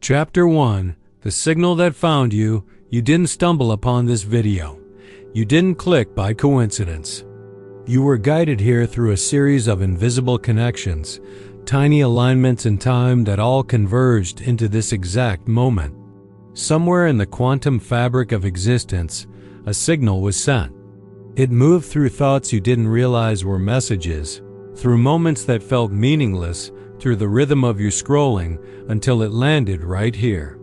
Chapter 1. The signal that found you. You didn't stumble upon this video. You didn't click by coincidence. You were guided here through a series of invisible connections, tiny alignments in time that all converged into this exact moment. Somewhere in the quantum fabric of existence, a signal was sent. It moved through thoughts you didn't realize were messages, through moments that felt meaningless, through the rhythm of your scrolling, until it landed right here.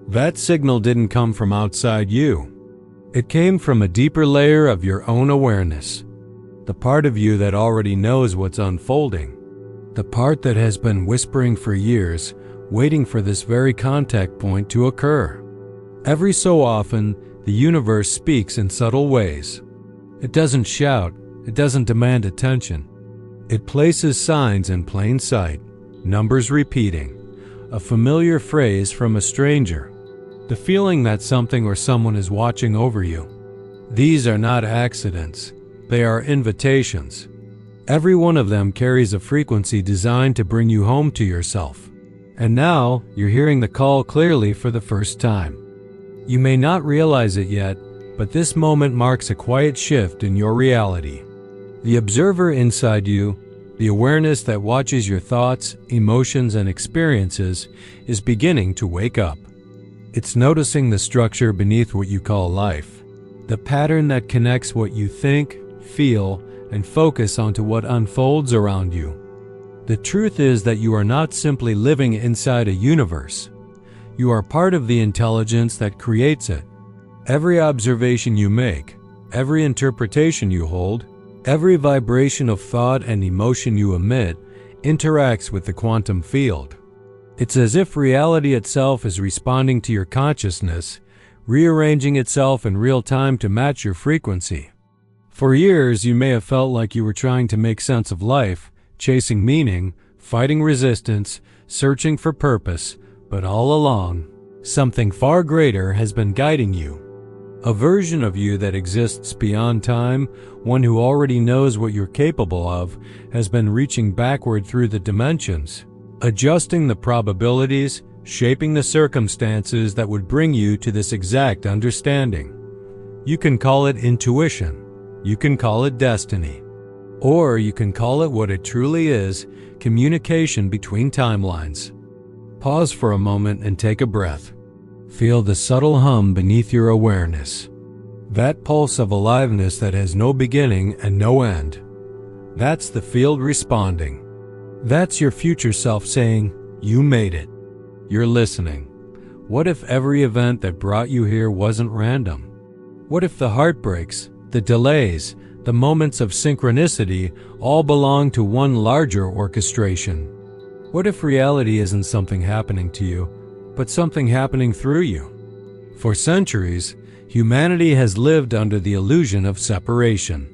That signal didn't come from outside you. It came from a deeper layer of your own awareness. The part of you that already knows what's unfolding. The part that has been whispering for years, waiting for this very contact point to occur. Every so often, the universe speaks in subtle ways. It doesn't shout, it doesn't demand attention. It places signs in plain sight, numbers repeating, a familiar phrase from a stranger, the feeling that something or someone is watching over you. These are not accidents, they are invitations. Every one of them carries a frequency designed to bring you home to yourself. And now, you're hearing the call clearly for the first time. You may not realize it yet, but this moment marks a quiet shift in your reality. The observer inside you, the awareness that watches your thoughts, emotions, and experiences, is beginning to wake up. It's noticing the structure beneath what you call life, the pattern that connects what you think, feel, and focus onto what unfolds around you. The truth is that you are not simply living inside a universe. You are part of the intelligence that creates it. Every observation you make, every interpretation you hold, every vibration of thought and emotion you emit interacts with the quantum field. It's as if reality itself is responding to your consciousness, rearranging itself in real time to match your frequency. For years, you may have felt like you were trying to make sense of life, chasing meaning, fighting resistance, searching for purpose, but all along, something far greater has been guiding you. A version of you that exists beyond time, one who already knows what you're capable of, has been reaching backward through the dimensions, adjusting the probabilities, shaping the circumstances that would bring you to this exact understanding. You can call it intuition, you can call it destiny, or you can call it what it truly is, communication between timelines. Pause for a moment and take a breath. Feel the subtle hum beneath your awareness. That pulse of aliveness that has no beginning and no end. That's the field responding. That's your future self saying, "You made it." You're listening. What if every event that brought you here wasn't random? What if the heartbreaks, the delays, the moments of synchronicity all belong to one larger orchestration? What if reality isn't something happening to you, but something happening through you? For centuries, humanity has lived under the illusion of separation.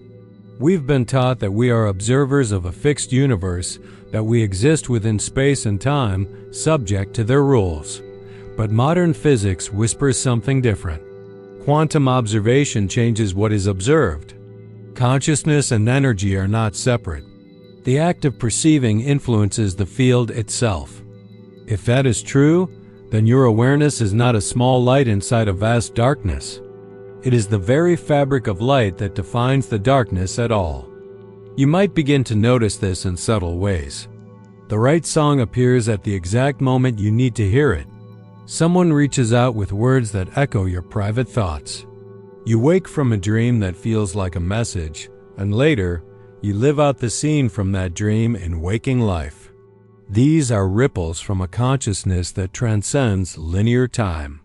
We've been taught that we are observers of a fixed universe, that we exist within space and time, subject to their rules. But modern physics whispers something different. Quantum observation changes what is observed. Consciousness and energy are not separate. The act of perceiving influences the field itself. If that is true, then your awareness is not a small light inside a vast darkness. It is the very fabric of light that defines the darkness at all. You might begin to notice this in subtle ways. The right song appears at the exact moment you need to hear it. Someone reaches out with words that echo your private thoughts. You wake from a dream that feels like a message, and later, you live out the scene from that dream in waking life. These are ripples from a consciousness that transcends linear time.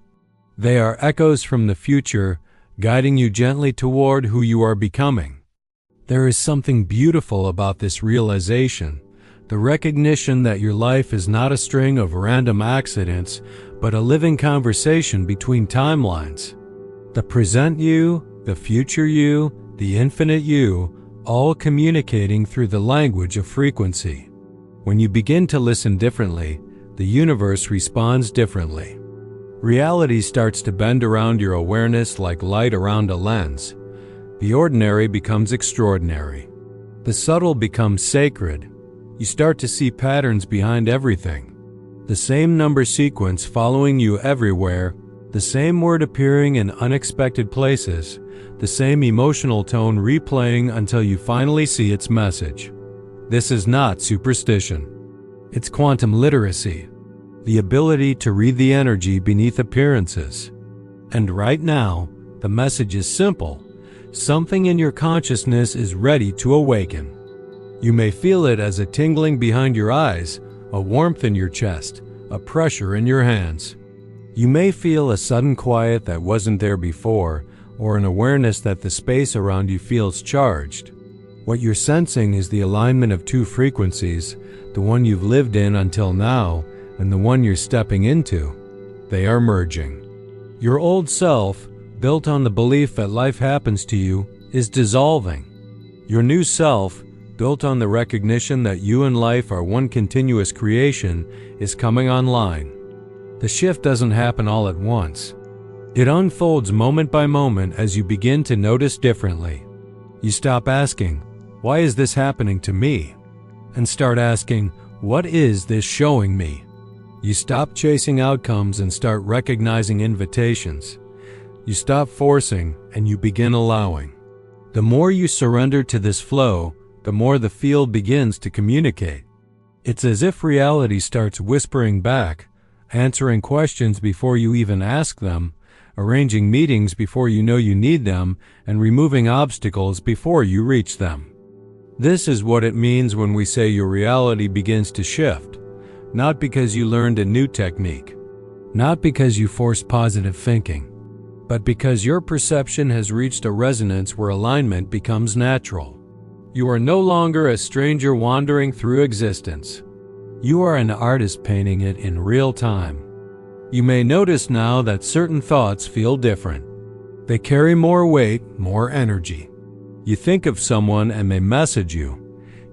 They are echoes from the future, guiding you gently toward who you are becoming. There is something beautiful about this realization, the recognition that your life is not a string of random accidents, but a living conversation between timelines. The present you, the future you, the infinite you, all communicating through the language of frequency. When you begin to listen differently, the universe responds differently. Reality starts to bend around your awareness like light around a lens. The ordinary becomes extraordinary. The subtle becomes sacred. You start to see patterns behind everything. The same number sequence following you everywhere, the same word appearing in unexpected places, the same emotional tone replaying until you finally see its message. This is not superstition. It's quantum literacy, the ability to read the energy beneath appearances. And right now, the message is simple. Something in your consciousness is ready to awaken. You may feel it as a tingling behind your eyes, a warmth in your chest, a pressure in your hands. You may feel a sudden quiet that wasn't there before, or an awareness that the space around you feels charged. What you're sensing is the alignment of two frequencies, the one you've lived in until now, and the one you're stepping into. They are merging. Your old self, built on the belief that life happens to you, is dissolving. Your new self, built on the recognition that you and life are one continuous creation, is coming online. The shift doesn't happen all at once. It unfolds moment by moment as you begin to notice differently. You stop asking, "Why is this happening to me?" and start asking, "What is this showing me?" You stop chasing outcomes and start recognizing invitations. You stop forcing and you begin allowing. The more you surrender to this flow, the more the field begins to communicate. It's as if reality starts whispering back, answering questions before you even ask them, arranging meetings before you know you need them, and removing obstacles before you reach them. This is what it means when we say your reality begins to shift, not because you learned a new technique, not because you forced positive thinking, but because your perception has reached a resonance where alignment becomes natural. You are no longer a stranger wandering through existence. You are an artist painting it in real time. You may notice now that certain thoughts feel different. They carry more weight, more energy. You think of someone and they message you.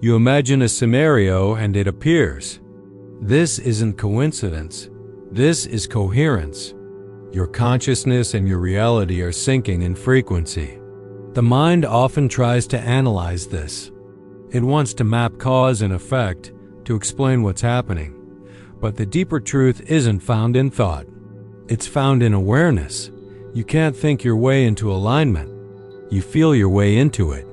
You imagine a scenario and it appears. This isn't coincidence. This is coherence. Your consciousness and your reality are syncing in frequency. The mind often tries to analyze this. It wants to map cause and effect, to explain what's happening. But the deeper truth isn't found in thought. It's found in awareness. You can't think your way into alignment. You feel your way into it.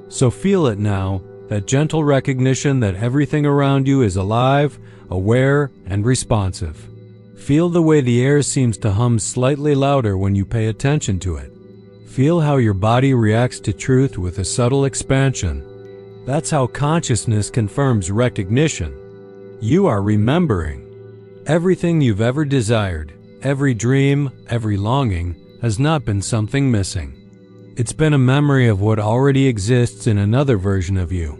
So feel it now, that gentle recognition that everything around you is alive, aware, and responsive. Feel the way the air seems to hum slightly louder when you pay attention to it. Feel how your body reacts to truth with a subtle expansion. That's how consciousness confirms recognition. You are remembering. Everything you've ever desired, every dream, every longing, has not been something missing. It's been a memory of what already exists in another version of you.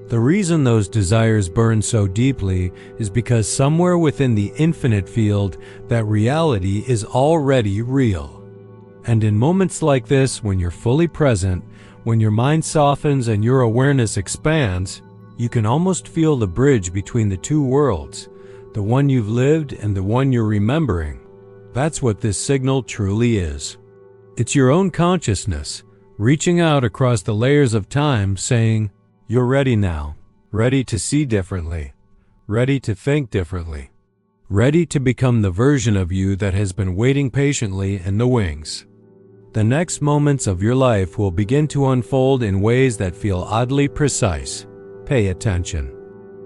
The reason those desires burn so deeply is because somewhere within the infinite field, that reality is already real. And in moments like this, when you're fully present, when your mind softens and your awareness expands, you can almost feel the bridge between the two worlds, the one you've lived and the one you're remembering. That's what this signal truly is. It's your own consciousness, reaching out across the layers of time, saying, "You're ready now, ready to see differently, ready to think differently, ready to become the version of you that has been waiting patiently in the wings." The next moments of your life will begin to unfold in ways that feel oddly precise. Pay attention.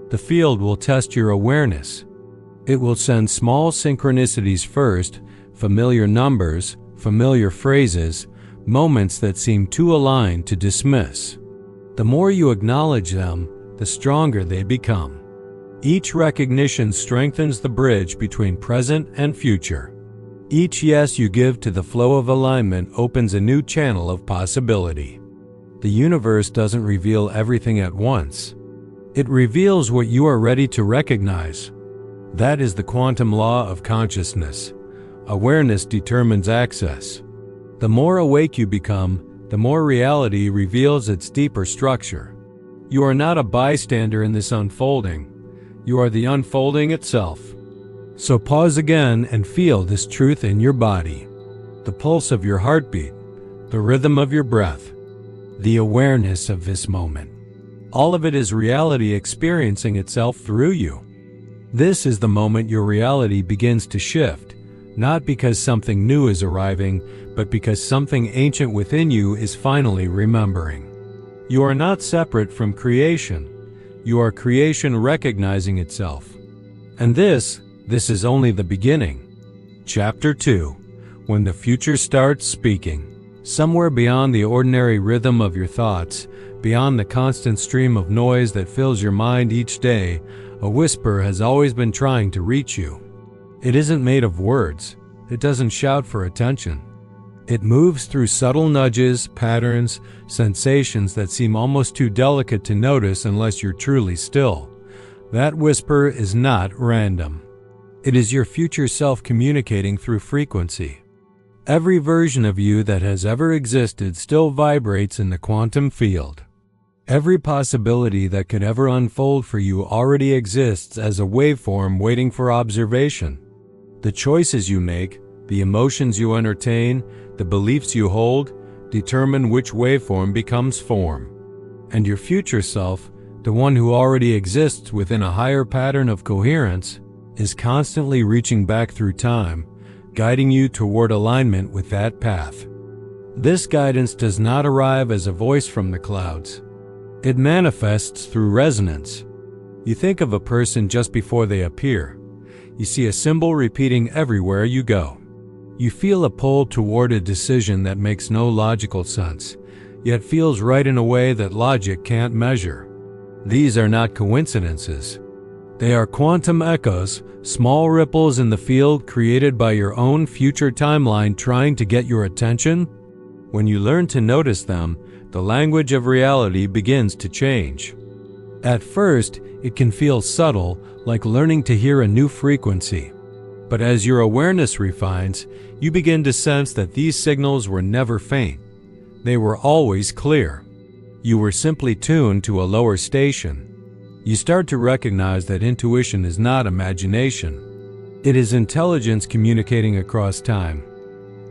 The field will test your awareness. It will send small synchronicities first, familiar numbers, familiar phrases, moments that seem too aligned to dismiss. The more you acknowledge them, the stronger they become. Each recognition strengthens the bridge between present and future. Each yes you give to the flow of alignment opens a new channel of possibility. The universe doesn't reveal everything at once. It reveals what you are ready to recognize. That is the quantum law of consciousness. Awareness determines access. The more awake you become, the more reality reveals its deeper structure. You are not a bystander in this unfolding. You are the unfolding itself. So pause again and feel this truth in your body. The pulse of your heartbeat, the rhythm of your breath, the awareness of this moment. All of it is reality experiencing itself through you. This is the moment your reality begins to shift, not because something new is arriving, but because something ancient within you is finally remembering. You are not separate from creation. You are creation recognizing itself. And this is only the beginning. Chapter 2. When the future starts speaking. Somewhere beyond the ordinary rhythm of your thoughts, beyond the constant stream of noise that fills your mind each day, a whisper has always been trying to reach you. It isn't made of words. It doesn't shout for attention. It moves through subtle nudges, patterns, sensations that seem almost too delicate to notice unless you're truly still. That whisper is not random. It is your future self communicating through frequency. Every version of you that has ever existed still vibrates in the quantum field. Every possibility that could ever unfold for you already exists as a waveform waiting for observation. The choices you make, the emotions you entertain, the beliefs you hold, determine which waveform becomes form. And your future self, the one who already exists within a higher pattern of coherence, is constantly reaching back through time, guiding you toward alignment with that path. This guidance does not arrive as a voice from the clouds. It manifests through resonance. You think of a person just before they appear. You see a symbol repeating everywhere you go. You feel a pull toward a decision that makes no logical sense, yet feels right in a way that logic can't measure. These are not coincidences. They are quantum echoes, small ripples in the field created by your own future timeline trying to get your attention. When you learn to notice them, the language of reality begins to change. At first, it can feel subtle, like learning to hear a new frequency. But as your awareness refines, you begin to sense that these signals were never faint. They were always clear. You were simply tuned to a lower station. You start to recognize that intuition is not imagination. It is intelligence communicating across time.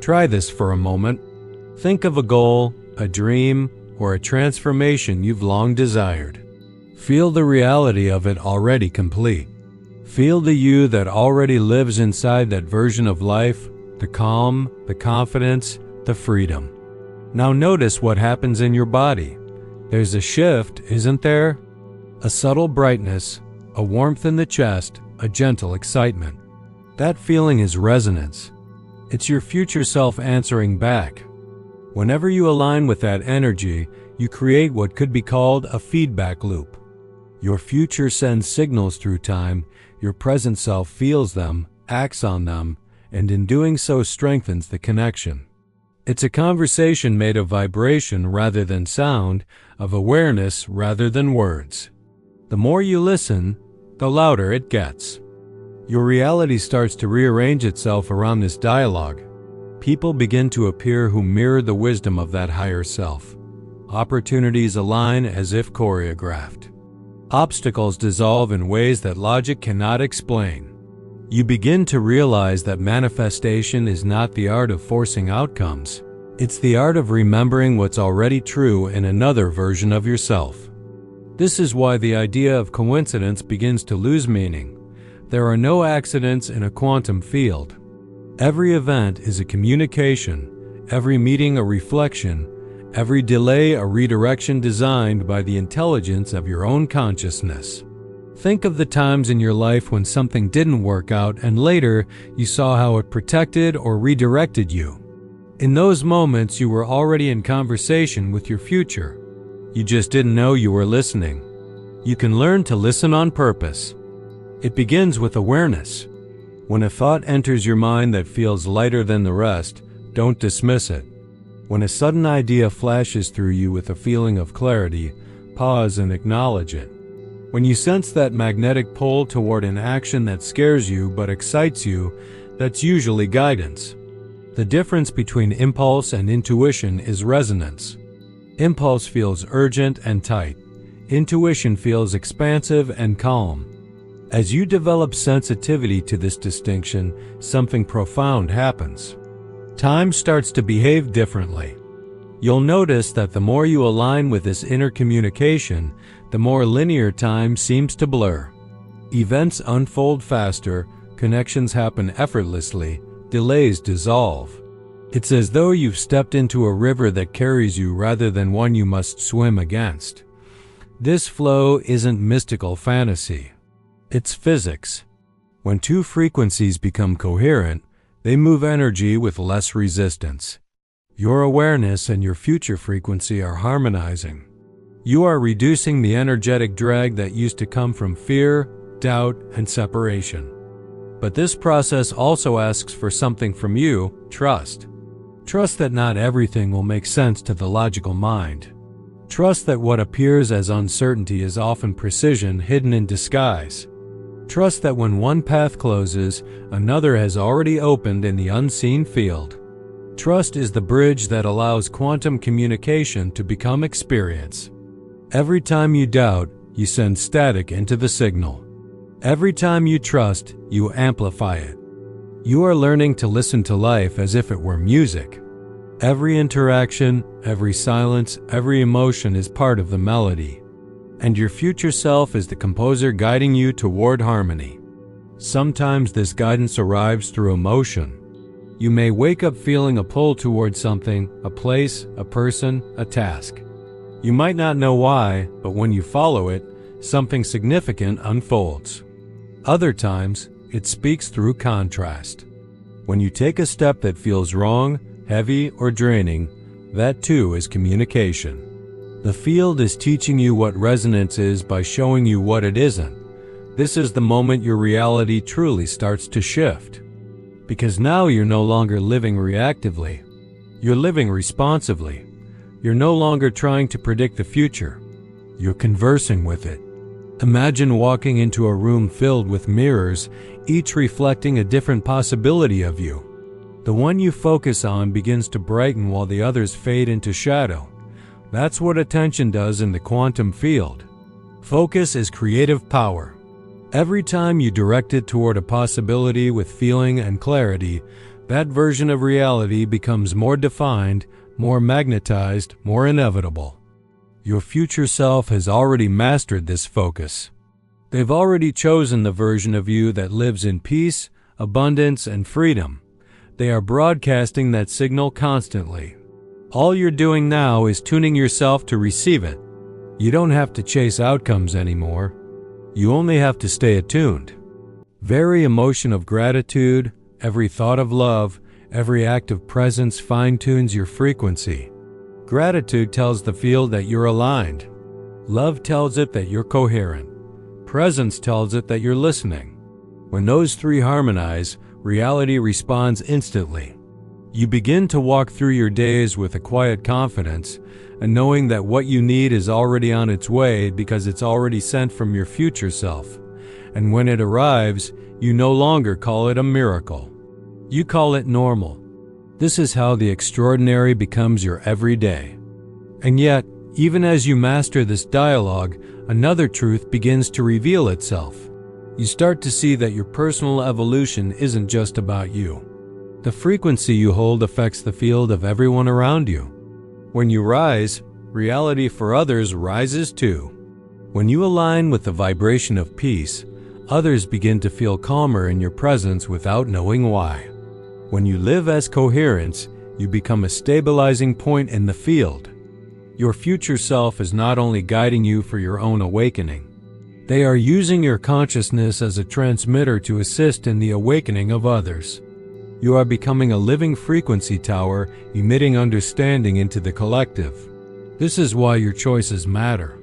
Try this for a moment. Think of a goal, a dream, or a transformation you've long desired. Feel the reality of it already complete. Feel the you that already lives inside that version of life, the calm, the confidence, the freedom. Now notice what happens in your body. There's a shift, isn't there? A subtle brightness, a warmth in the chest, a gentle excitement. That feeling is resonance. It's your future self answering back. Whenever you align with that energy, you create what could be called a feedback loop. Your future sends signals through time, your present self feels them, acts on them, and in doing so strengthens the connection. It's a conversation made of vibration rather than sound, of awareness rather than words. The more you listen, the louder it gets. Your reality starts to rearrange itself around this dialogue. People begin to appear who mirror the wisdom of that higher self. Opportunities align as if choreographed. Obstacles dissolve in ways that logic cannot explain. You begin to realize that manifestation is not the art of forcing outcomes. It's the art of remembering what's already true in another version of yourself. This is why the idea of coincidence begins to lose meaning. There are no accidents in a quantum field. Every event is a communication, every meeting a reflection, every delay a redirection designed by the intelligence of your own consciousness. Think of the times in your life when something didn't work out and later you saw how it protected or redirected you. In those moments you were already in conversation with your future. You just didn't know you were listening. You can learn to listen on purpose. It begins with awareness. When a thought enters your mind that feels lighter than the rest, don't dismiss it. When a sudden idea flashes through you with a feeling of clarity, pause and acknowledge it. When you sense that magnetic pull toward an action that scares you but excites you, that's usually guidance. The difference between impulse and intuition is resonance. Impulse feels urgent and tight. Intuition feels expansive and calm. As you develop sensitivity to this distinction, something profound happens. Time starts to behave differently. You'll notice that the more you align with this inner communication, the more linear time seems to blur. Events unfold faster, connections happen effortlessly, delays dissolve. It's as though you've stepped into a river that carries you rather than one you must swim against. This flow isn't mystical fantasy. It's physics. When two frequencies become coherent, they move energy with less resistance. Your awareness and your future frequency are harmonizing. You are reducing the energetic drag that used to come from fear, doubt, and separation. But this process also asks for something from you: trust. Trust that not everything will make sense to the logical mind. Trust that what appears as uncertainty is often precision hidden in disguise. Trust that when one path closes, another has already opened in the unseen field. Trust is the bridge that allows quantum communication to become experience. Every time you doubt, you send static into the signal. Every time you trust, you amplify it. You are learning to listen to life as if it were music. Every interaction, every silence, every emotion is part of the melody. And your future self is the composer guiding you toward harmony. Sometimes this guidance arrives through emotion. You may wake up feeling a pull toward something, a place, a person, a task. You might not know why, but when you follow it, something significant unfolds. Other times, it speaks through contrast. When you take a step that feels wrong, heavy, or draining, that too is communication. The field is teaching you what resonance is by showing you what it isn't. This is the moment your reality truly starts to shift. Because now you're no longer living reactively. You're living responsively. You're no longer trying to predict the future. You're conversing with it. Imagine walking into a room filled with mirrors, each reflecting a different possibility of you. The one you focus on begins to brighten while the others fade into shadow. That's what attention does in the quantum field. Focus is creative power. Every time you direct it toward a possibility with feeling and clarity, that version of reality becomes more defined, more magnetized, more inevitable. Your future self has already mastered this focus. They've already chosen the version of you that lives in peace, abundance, and freedom. They are broadcasting that signal constantly. All you're doing now is tuning yourself to receive it. You don't have to chase outcomes anymore. You only have to stay attuned. Every emotion of gratitude, every thought of love, every act of presence fine-tunes your frequency. Gratitude tells the field that you're aligned. Love tells it that you're coherent. Presence tells it that you're listening. When those three harmonize, reality responds instantly. You begin to walk through your days with a quiet confidence, and knowing that what you need is already on its way because it's already sent from your future self. And when it arrives, you no longer call it a miracle. You call it normal. This is how the extraordinary becomes your everyday. And yet, even as you master this dialogue, another truth begins to reveal itself. You start to see that your personal evolution isn't just about you. The frequency you hold affects the field of everyone around you. When you rise, reality for others rises too. When you align with the vibration of peace, others begin to feel calmer in your presence without knowing why. When you live as coherence, you become a stabilizing point in the field. Your future self is not only guiding you for your own awakening. They are using your consciousness as a transmitter to assist in the awakening of others. You are becoming a living frequency tower, emitting understanding into the collective. This is why your choices matter.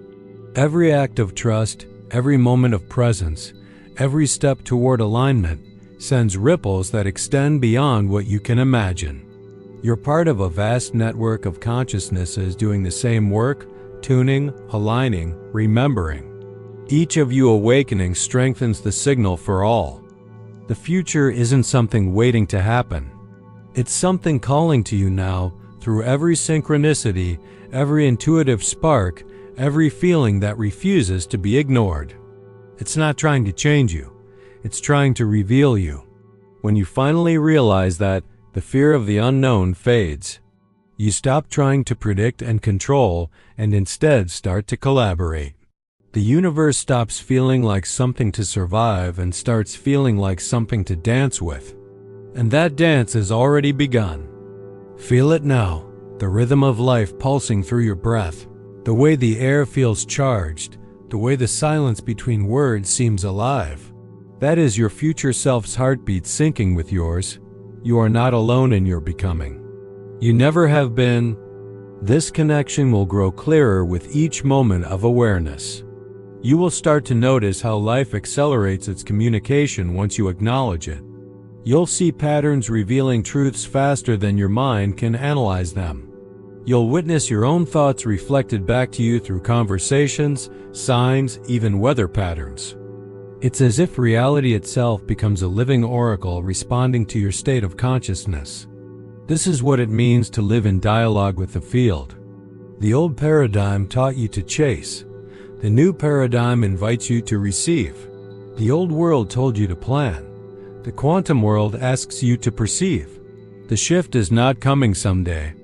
Every act of trust, every moment of presence, every step toward alignment sends ripples that extend beyond what you can imagine. You're part of a vast network of consciousnesses doing the same work, tuning, aligning, remembering. Each of you awakening strengthens the signal for all. The future isn't something waiting to happen. It's something calling to you now through every synchronicity, every intuitive spark, every feeling that refuses to be ignored. It's not trying to change you. It's trying to reveal you. When you finally realize that, the fear of the unknown fades. You stop trying to predict and control and instead start to collaborate. The universe stops feeling like something to survive and starts feeling like something to dance with. And that dance has already begun. Feel it now, the rhythm of life pulsing through your breath, the way the air feels charged, the way the silence between words seems alive. That is your future self's heartbeat syncing with yours. You are not alone in your becoming. You never have been. This connection will grow clearer with each moment of awareness. You will start to notice how life accelerates its communication once you acknowledge it. You'll see patterns revealing truths faster than your mind can analyze them. You'll witness your own thoughts reflected back to you through conversations, signs, even weather patterns. It's as if reality itself becomes a living oracle responding to your state of consciousness. This is what it means to live in dialogue with the field. The old paradigm taught you to chase. The new paradigm invites you to receive. The old world told you to plan. The quantum world asks you to perceive. The shift is not coming someday.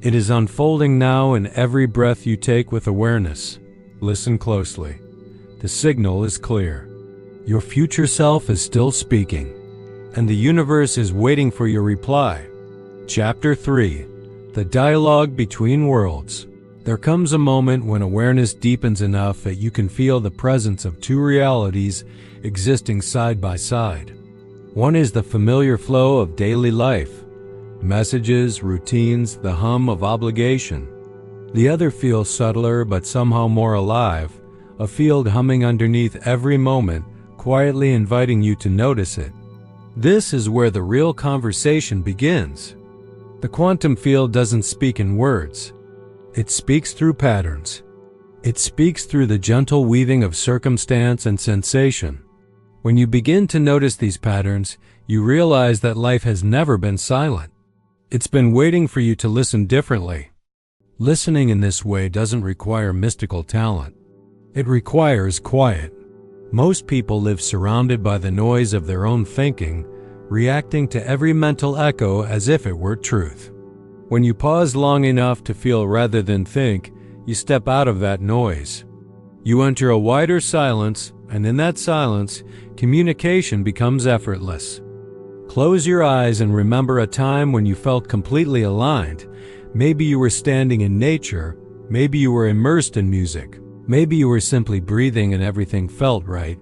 It is unfolding now in every breath you take with awareness. Listen closely. The signal is clear. Your future self is still speaking, and the universe is waiting for your reply. Chapter 3. The Dialogue Between Worlds. There comes a moment when awareness deepens enough that you can feel the presence of two realities existing side by side. One is the familiar flow of daily life, messages, routines, the hum of obligation. The other feels subtler but somehow more alive, a field humming underneath every moment, quietly inviting you to notice it. This is where the real conversation begins. The quantum field doesn't speak in words. It speaks through patterns. It speaks through the gentle weaving of circumstance and sensation. When you begin to notice these patterns, you realize that life has never been silent. It's been waiting for you to listen differently. Listening in this way doesn't require mystical talent. It requires quiet. Most people live surrounded by the noise of their own thinking, reacting to every mental echo as if it were truth. When you pause long enough to feel rather than think, you step out of that noise. You enter a wider silence, and in that silence, communication becomes effortless. Close your eyes and remember a time when you felt completely aligned. Maybe you were standing in nature, maybe you were immersed in music. Maybe you were simply breathing and everything felt right.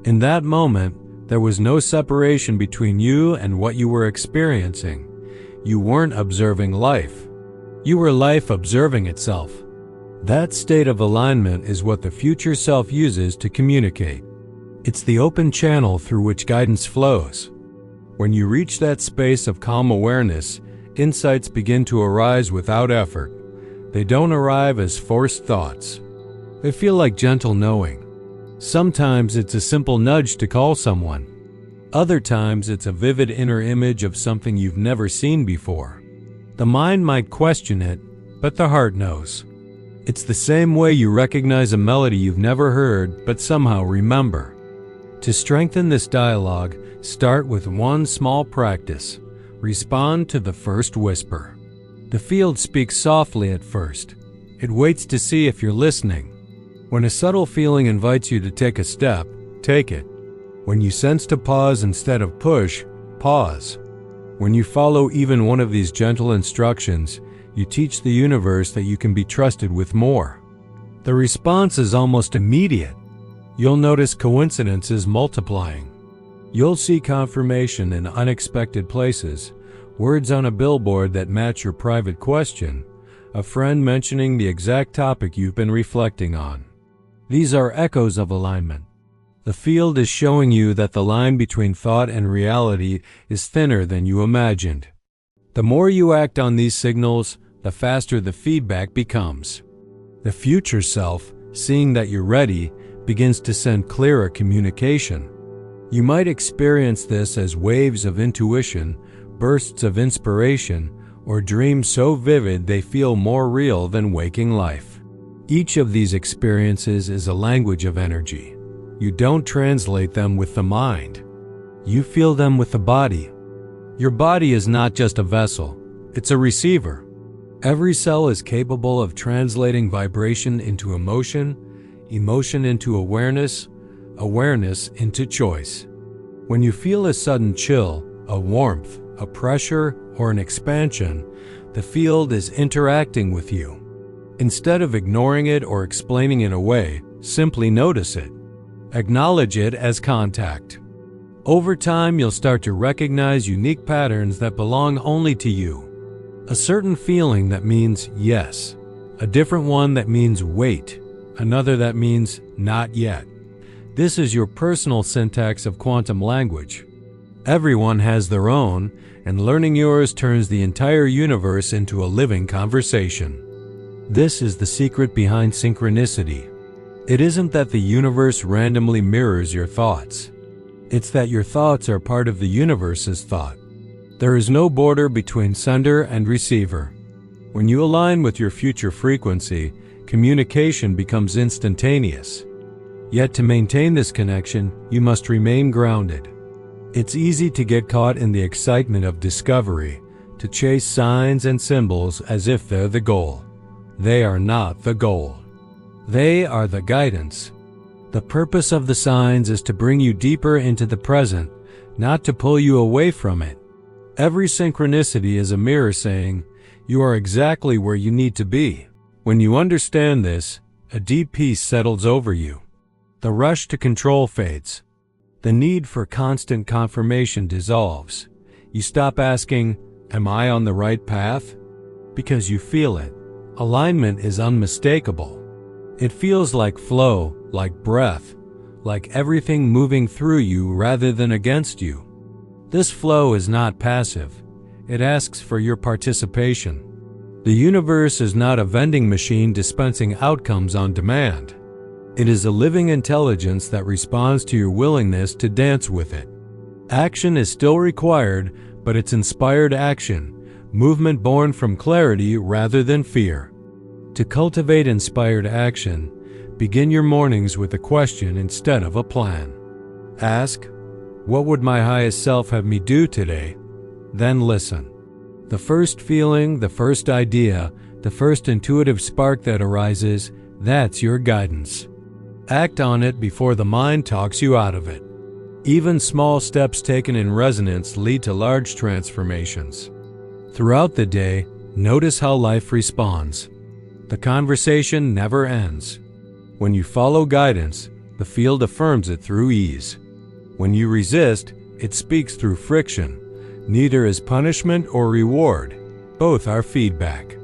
In that moment, there was no separation between you and what you were experiencing. You weren't observing life. You were life observing itself. That state of alignment is what the future self uses to communicate. It's the open channel through which guidance flows. When you reach that space of calm awareness, insights begin to arise without effort. They don't arrive as forced thoughts. They feel like gentle knowing. Sometimes it's a simple nudge to call someone. Other times it's a vivid inner image of something you've never seen before. The mind might question it, but the heart knows. It's the same way you recognize a melody you've never heard but somehow remember. To strengthen this dialogue, start with one small practice. Respond to the first whisper. The field speaks softly at first. It waits to see if you're listening. When a subtle feeling invites you to take a step, take it. When you sense to pause instead of push, pause. When you follow even one of these gentle instructions, you teach the universe that you can be trusted with more. The response is almost immediate. You'll notice coincidences multiplying. You'll see confirmation in unexpected places, words on a billboard that match your private question, a friend mentioning the exact topic you've been reflecting on. These are echoes of alignment. The field is showing you that the line between thought and reality is thinner than you imagined. The more you act on these signals, the faster the feedback becomes. The future self, seeing that you're ready, begins to send clearer communication. You might experience this as waves of intuition, bursts of inspiration, or dreams so vivid they feel more real than waking life. Each of these experiences is a language of energy. You don't translate them with the mind. You feel them with the body. Your body is not just a vessel, it's a receiver. Every cell is capable of translating vibration into emotion, emotion into awareness, awareness into choice. When you feel a sudden chill, a warmth, a pressure, or an expansion, the field is interacting with you. Instead of ignoring it or explaining it away, simply notice it. Acknowledge it as contact. Over time, you'll start to recognize unique patterns that belong only to you. A certain feeling that means yes, a different one that means wait, another that means not yet. This is your personal syntax of quantum language. Everyone has their own, and learning yours turns the entire universe into a living conversation. This is the secret behind synchronicity. It isn't that the universe randomly mirrors your thoughts. It's that your thoughts are part of the universe's thought. There is no border between sender and receiver. When you align with your future frequency, communication becomes instantaneous. Yet to maintain this connection, you must remain grounded. It's easy to get caught in the excitement of discovery, to chase signs and symbols as if they're the goal. They are not the goal. They are the guidance. The purpose of the signs is to bring you deeper into the present, not to pull you away from it. Every synchronicity is a mirror saying, you are exactly where you need to be. When you understand this, a deep peace settles over you. The rush to control fades. The need for constant confirmation dissolves. You stop asking, am I on the right path? Because you feel it. Alignment is unmistakable. It feels like flow, like breath, like everything moving through you rather than against you. This flow is not passive. It asks for your participation. The universe is not a vending machine dispensing outcomes on demand. It is a living intelligence that responds to your willingness to dance with it. Action is still required, but it's inspired action, movement born from clarity rather than fear. To cultivate inspired action, begin your mornings with a question instead of a plan. Ask, what would my highest self have me do today? Then listen. The first feeling, the first idea, the first intuitive spark that arises, that's your guidance. Act on it before the mind talks you out of it. Even small steps taken in resonance lead to large transformations. Throughout the day, notice how life responds. The conversation never ends. When you follow guidance, the field affirms it through ease. When you resist, it speaks through friction. Neither is punishment or reward. Both are feedback.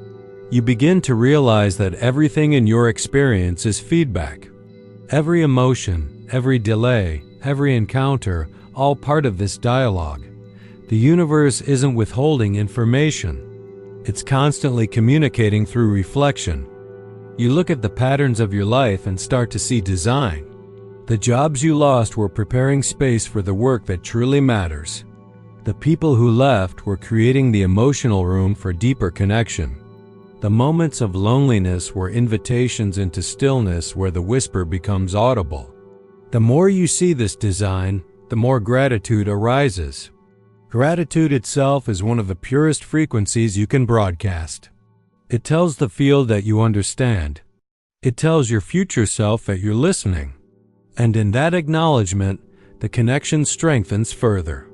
You begin to realize that everything in your experience is feedback. Every emotion, every delay, every encounter, all part of this dialogue. The universe isn't withholding information. It's constantly communicating through reflection. You look at the patterns of your life and start to see design. The jobs you lost were preparing space for the work that truly matters. The people who left were creating the emotional room for deeper connection. The moments of loneliness were invitations into stillness where the whisper becomes audible. The more you see this design, the more gratitude arises. Gratitude itself is one of the purest frequencies you can broadcast. It tells the field that you understand. It tells your future self that you're listening. And in that acknowledgement, the connection strengthens further.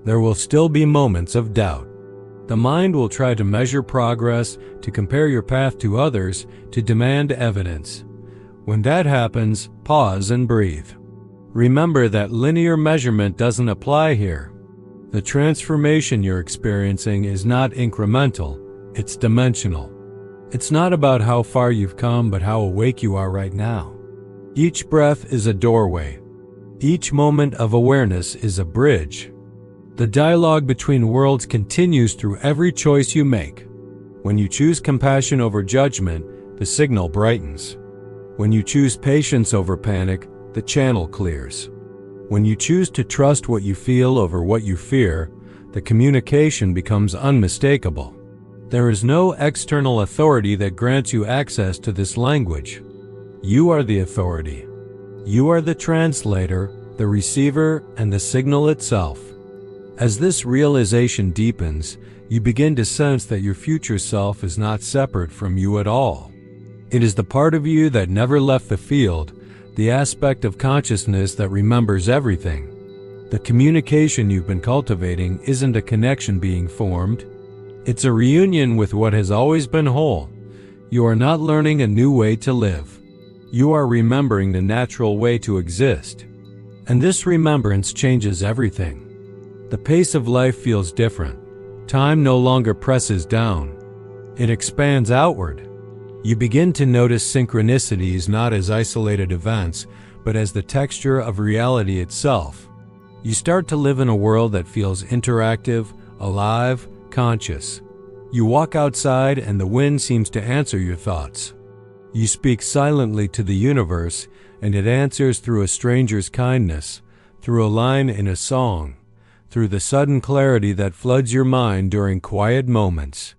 There will still be moments of doubt. The mind will try to measure progress, to compare your path to others, to demand evidence. When that happens, pause and breathe. Remember that linear measurement doesn't apply here. The transformation you're experiencing is not incremental, it's dimensional. It's not about how far you've come, but how awake you are right now. Each breath is a doorway. Each moment of awareness is a bridge. The dialogue between worlds continues through every choice you make. When you choose compassion over judgment, the signal brightens. When you choose patience over panic, the channel clears. When you choose to trust what you feel over what you fear, the communication becomes unmistakable. There is no external authority that grants you access to this language. You are the authority. You are the translator, the receiver, and the signal itself. As this realization deepens, you begin to sense that your future self is not separate from you at all. It is the part of you that never left the field, the aspect of consciousness that remembers everything. The communication you've been cultivating isn't a connection being formed. It's a reunion with what has always been whole. You are not learning a new way to live. You are remembering the natural way to exist. And this remembrance changes everything. The pace of life feels different. Time no longer presses down. It expands outward. You begin to notice synchronicities not as isolated events, but as the texture of reality itself. You start to live in a world that feels interactive, alive, conscious. You walk outside and the wind seems to answer your thoughts. You speak silently to the universe and it answers through a stranger's kindness, through a line in a song, through the sudden clarity that floods your mind during quiet moments.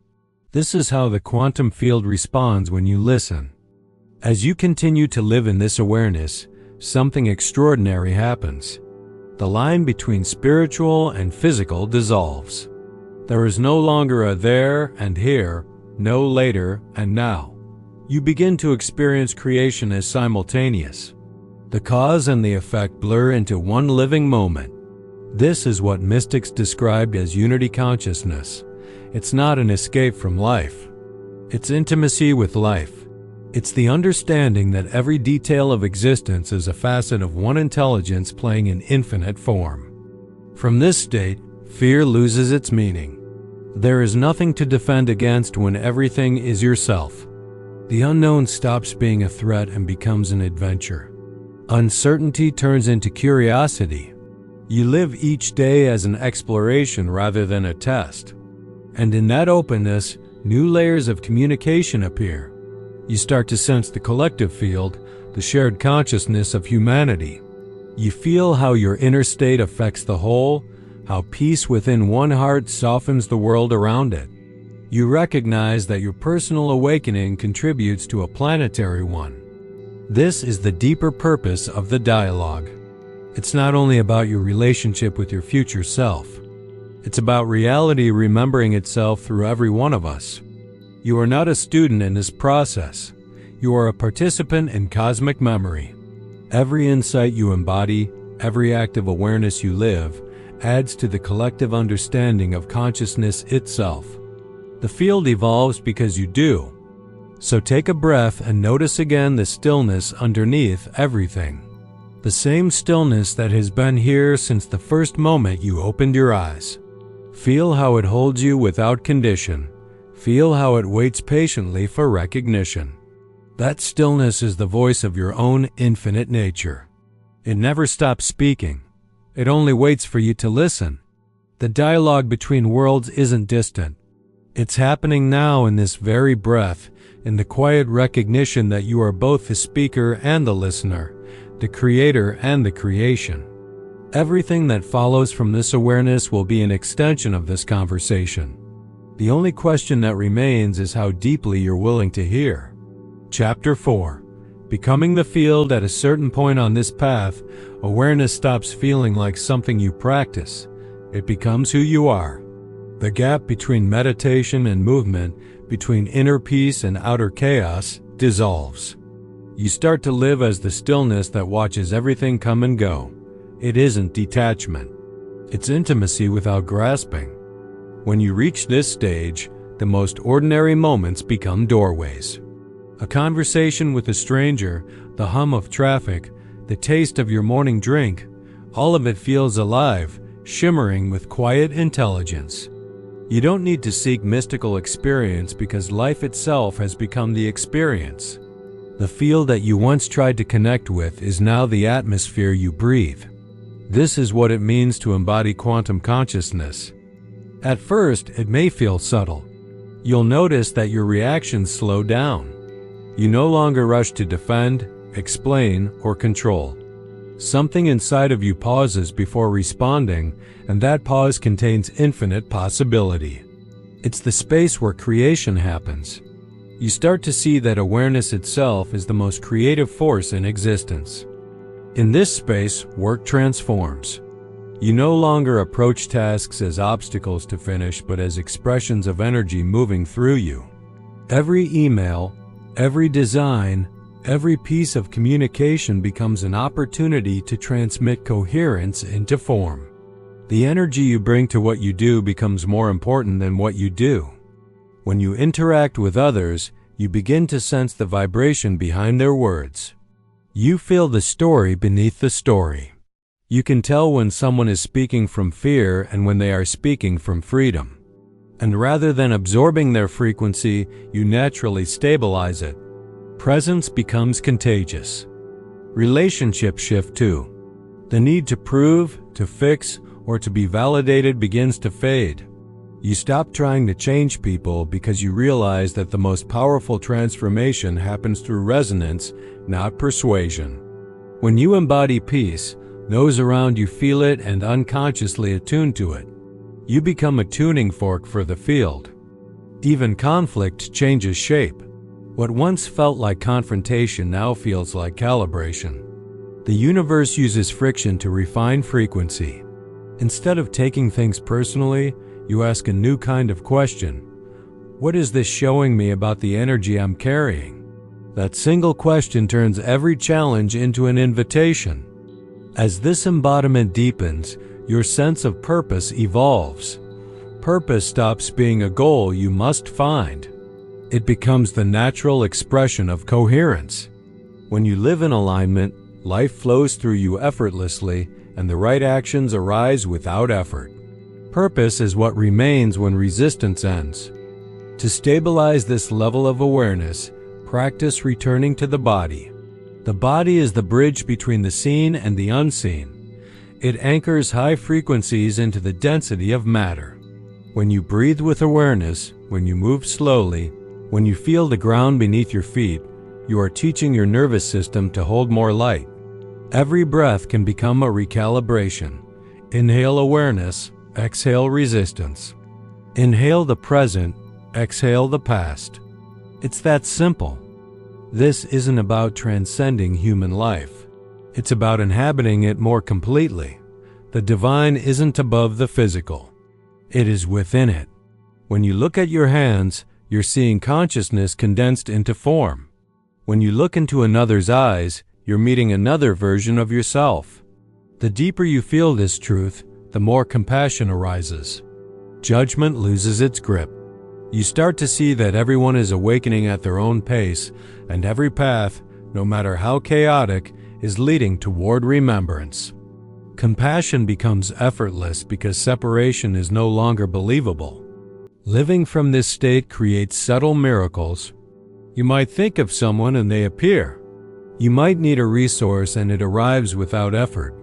This is how the quantum field responds when you listen. As you continue to live in this awareness, something extraordinary happens. The line between spiritual and physical dissolves. There is no longer a there and here, no later and now. You begin to experience creation as simultaneous. The cause and the effect blur into one living moment. This is what mystics described as unity consciousness. It's not an escape from life. It's intimacy with life. It's the understanding that every detail of existence is a facet of one intelligence playing in infinite form. From this state, fear loses its meaning. There is nothing to defend against when everything is yourself. The unknown stops being a threat and becomes an adventure. Uncertainty turns into curiosity. You live each day as an exploration rather than a test. And in that openness, new layers of communication appear. You start to sense the collective field, the shared consciousness of humanity. You feel how your inner state affects the whole, how peace within one heart softens the world around it. You recognize that your personal awakening contributes to a planetary one. This is the deeper purpose of the dialogue. It's not only about your relationship with your future self. It's about reality remembering itself through every one of us. You are not a student in this process. You are a participant in cosmic memory. Every insight you embody, every act of awareness you live, adds to the collective understanding of consciousness itself. The field evolves because you do. So take a breath and notice again the stillness underneath everything. The same stillness that has been here since the first moment you opened your eyes. Feel how it holds you without condition. Feel how it waits patiently for recognition. That stillness is the voice of your own infinite nature. It never stops speaking. It only waits for you to listen. The dialogue between worlds isn't distant. It's happening now in this very breath, in the quiet recognition that you are both the speaker and the listener, the creator and the creation. Everything that follows from this awareness will be an extension of this conversation. The only question that remains is how deeply you're willing to hear. Chapter 4. Becoming the field. At a certain point on this path, awareness stops feeling like something you practice. It becomes who you are. The gap between meditation and movement, between inner peace and outer chaos, dissolves. You start to live as the stillness that watches everything come and go. It isn't detachment. It's intimacy without grasping. When you reach this stage, the most ordinary moments become doorways. A conversation with a stranger, the hum of traffic, the taste of your morning drink, all of it feels alive, shimmering with quiet intelligence. You don't need to seek mystical experience because life itself has become the experience. The field that you once tried to connect with is now the atmosphere you breathe. This is what it means to embody quantum consciousness. At first, it may feel subtle. You'll notice that your reactions slow down. You no longer rush to defend, explain, or control. Something inside of you pauses before responding, and that pause contains infinite possibility. It's the space where creation happens. You start to see that awareness itself is the most creative force in existence. In this space, work transforms. You no longer approach tasks as obstacles to finish, but as expressions of energy moving through you. Every email, Every design, every piece of communication becomes an opportunity to transmit coherence into form. The energy you bring to what you do becomes more important than what you do. When you interact with others, you begin to sense the vibration behind their words. You feel the story beneath the story. You can tell when someone is speaking from fear and when they are speaking from freedom. And rather than absorbing their frequency, you naturally stabilize it. Presence becomes contagious. Relationships shift too. The need to prove, to fix, or to be validated begins to fade. You stop trying to change people because you realize that the most powerful transformation happens through resonance, not persuasion. When you embody peace, those around you feel it and unconsciously attune to it. You become a tuning fork for the field. Even conflict changes shape. What once felt like confrontation now feels like calibration. The universe uses friction to refine frequency. Instead of taking things personally, you ask a new kind of question. What is this showing me about the energy I'm carrying? That single question turns every challenge into an invitation. As this embodiment deepens, your sense of purpose evolves. Purpose stops being a goal you must find. It becomes the natural expression of coherence. When you live in alignment, life flows through you effortlessly, and the right actions arise without effort. Purpose is what remains when resistance ends. To stabilize this level of awareness, practice returning to the body. The body is the bridge between the seen and the unseen. It anchors high frequencies into the density of matter. When you breathe with awareness, when you move slowly, when you feel the ground beneath your feet, you are teaching your nervous system to hold more light. Every breath can become a recalibration. Inhale awareness, exhale resistance. Inhale the present, exhale the past. It's that simple. This isn't about transcending human life. It's about inhabiting it more completely. The divine isn't above the physical. It is within it. When you look at your hands, you're seeing consciousness condensed into form. When you look into another's eyes, you're meeting another version of yourself. The deeper you feel this truth, the more compassion arises. Judgment loses its grip. You start to see that everyone is awakening at their own pace, and every path, no matter how chaotic, is leading toward remembrance. Compassion becomes effortless because separation is no longer believable. Living from this state creates subtle miracles. You might think of someone and they appear. You might need a resource and it arrives without effort.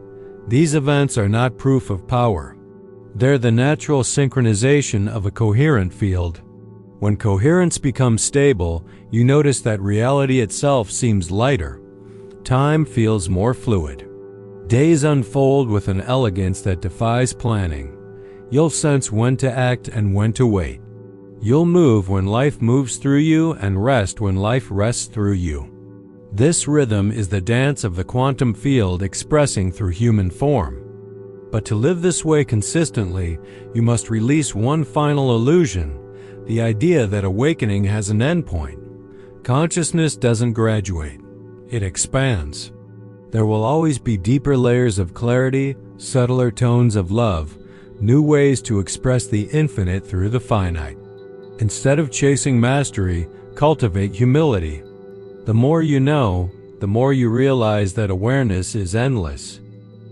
These events are not proof of power. They're the natural synchronization of a coherent field. When coherence becomes stable, you notice that reality itself seems lighter. Time feels more fluid. Days unfold with an elegance that defies planning. You'll sense when to act and when to wait. You'll move when life moves through you and rest when life rests through you. This rhythm is the dance of the quantum field expressing through human form. But to live this way consistently, you must release one final illusion, the idea that awakening has an endpoint. Consciousness doesn't graduate. It expands. There will always be deeper layers of clarity, subtler tones of love, new ways to express the infinite through the finite. Instead of chasing mastery, cultivate humility. The more you know, the more you realize that awareness is endless.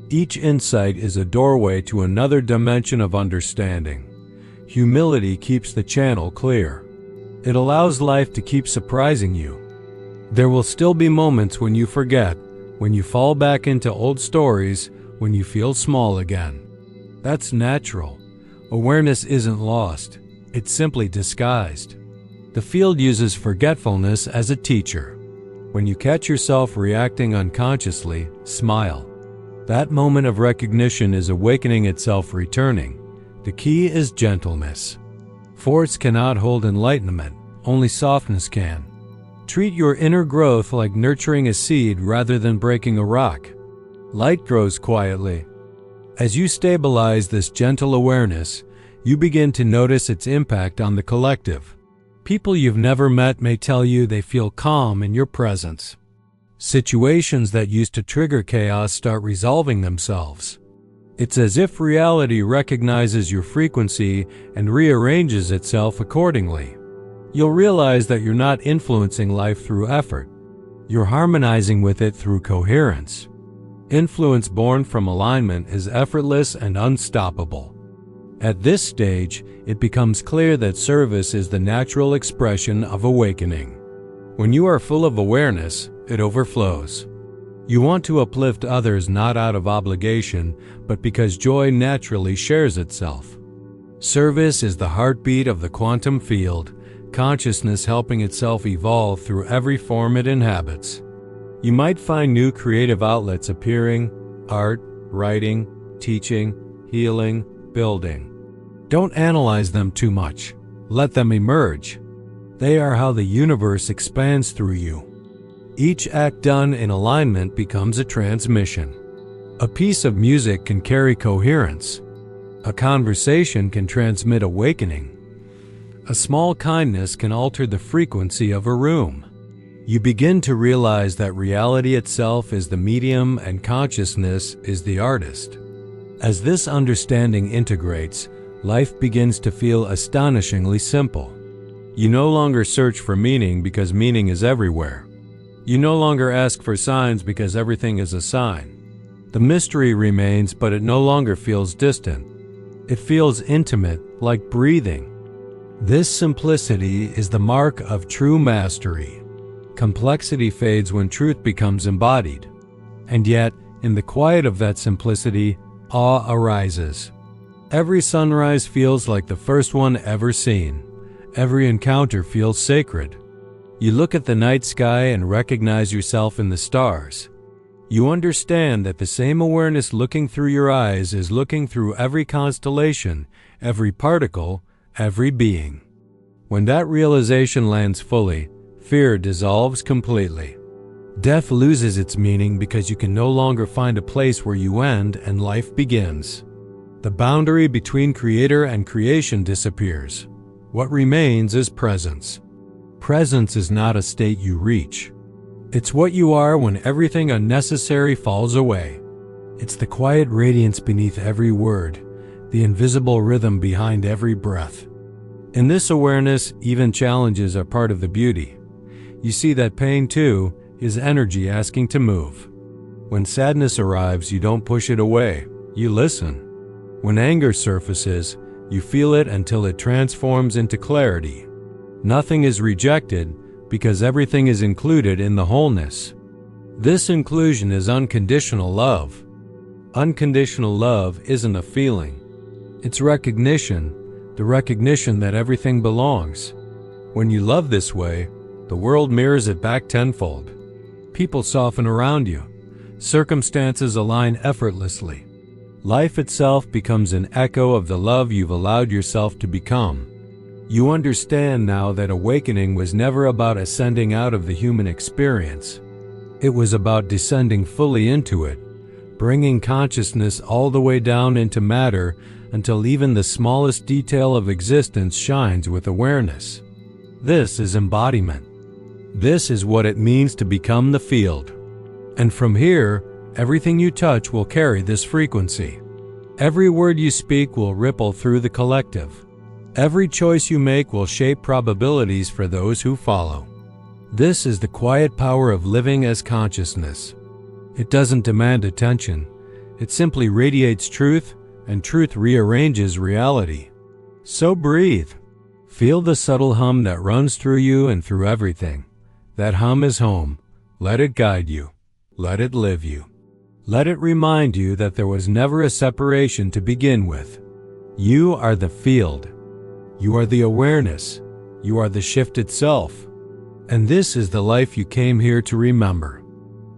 Each insight is a doorway to another dimension of understanding. Humility keeps the channel clear. It allows life to keep surprising you. There will still be moments when you forget, when you fall back into old stories, when you feel small again. That's natural. Awareness isn't lost. It's simply disguised. The field uses forgetfulness as a teacher. When you catch yourself reacting unconsciously, smile. That moment of recognition is awakening itself returning. The key is gentleness. Force cannot hold enlightenment, only softness can. Treat your inner growth like nurturing a seed rather than breaking a rock. Light grows quietly. As you stabilize this gentle awareness, you begin to notice its impact on the collective. People you've never met may tell you they feel calm in your presence. Situations that used to trigger chaos start resolving themselves. It's as if reality recognizes your frequency and rearranges itself accordingly. You'll realize that you're not influencing life through effort. You're harmonizing with it through coherence. Influence born from alignment is effortless and unstoppable. At this stage, it becomes clear that service is the natural expression of awakening. When you are full of awareness, it overflows. You want to uplift others not out of obligation, but because joy naturally shares itself. Service is the heartbeat of the quantum field, consciousness helping itself evolve through every form it inhabits. You might find new creative outlets appearing: art, writing, teaching, healing, building. Don't analyze them too much. Let them emerge. They are how the universe expands through you. Each act done in alignment becomes a transmission. A piece of music can carry coherence. A conversation can transmit awakening. A small kindness can alter the frequency of a room. You begin to realize that reality itself is the medium and consciousness is the artist. As this understanding integrates, life begins to feel astonishingly simple. You no longer search for meaning because meaning is everywhere. You no longer ask for signs because everything is a sign. The mystery remains, but it no longer feels distant. It feels intimate, like breathing. This simplicity is the mark of true mastery. Complexity fades when truth becomes embodied. And yet, in the quiet of that simplicity, awe arises. Every sunrise feels like the first one ever seen. Every encounter feels sacred. You look at the night sky and recognize yourself in the stars. You understand that the same awareness looking through your eyes is looking through every constellation, every particle, every being. When that realization lands fully, fear dissolves completely. Death loses its meaning because you can no longer find a place where you end and life begins. The boundary between creator and creation disappears. What remains is presence. Presence is not a state you reach. It's what you are when everything unnecessary falls away. It's the quiet radiance beneath every word, the invisible rhythm behind every breath. In this awareness, even challenges are part of the beauty. You see that pain, too, is energy asking to move. When sadness arrives, you don't push it away. You listen. When anger surfaces, you feel it until it transforms into clarity. Nothing is rejected because everything is included in the wholeness. This inclusion is unconditional love. Unconditional love isn't a feeling. It's recognition, the recognition that everything belongs. When you love this way, the world mirrors it back tenfold. People soften around you. Circumstances align effortlessly. Life itself becomes an echo of the love you've allowed yourself to become. You understand now that awakening was never about ascending out of the human experience. It was about descending fully into it, bringing consciousness all the way down into matter until even the smallest detail of existence shines with awareness. This is embodiment. This is what it means to become the field. And from here, everything you touch will carry this frequency. Every word you speak will ripple through the collective. Every choice you make will shape probabilities for those who follow. This is the quiet power of living as consciousness. It doesn't demand attention. It simply radiates truth, and truth rearranges reality. So breathe. Feel the subtle hum that runs through you and through everything. That hum is home. Let it guide you. Let it live you. Let it remind you that there was never a separation to begin with. You are the field. You are the awareness. You are the shift itself. And this is the life you came here to remember.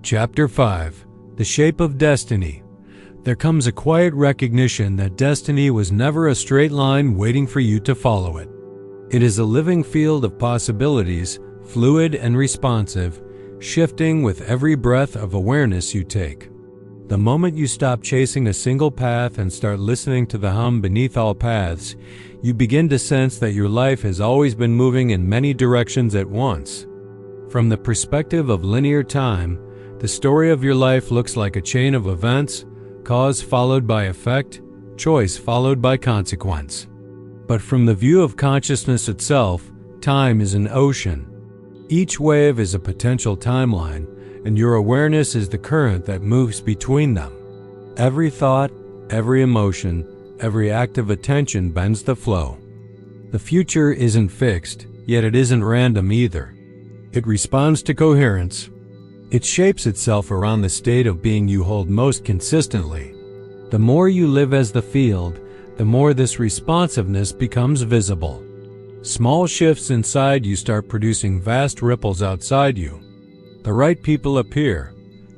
Chapter 5. The Shape of Destiny. There comes a quiet recognition that destiny was never a straight line waiting for you to follow it. It is a living field of possibilities, fluid and responsive, shifting with every breath of awareness you take. The moment you stop chasing a single path and start listening to the hum beneath all paths, you begin to sense that your life has always been moving in many directions at once. From the perspective of linear time, the story of your life looks like a chain of events, cause followed by effect, choice followed by consequence. But from the view of consciousness itself, time is an ocean. Each wave is a potential timeline, and your awareness is the current that moves between them. Every thought, every emotion, every act of attention bends the flow. The future isn't fixed, yet it isn't random either. It responds to coherence. It shapes itself around the state of being you hold most consistently. The more you live as the field, the more this responsiveness becomes visible. Small shifts inside you start producing vast ripples outside you. The right people appear,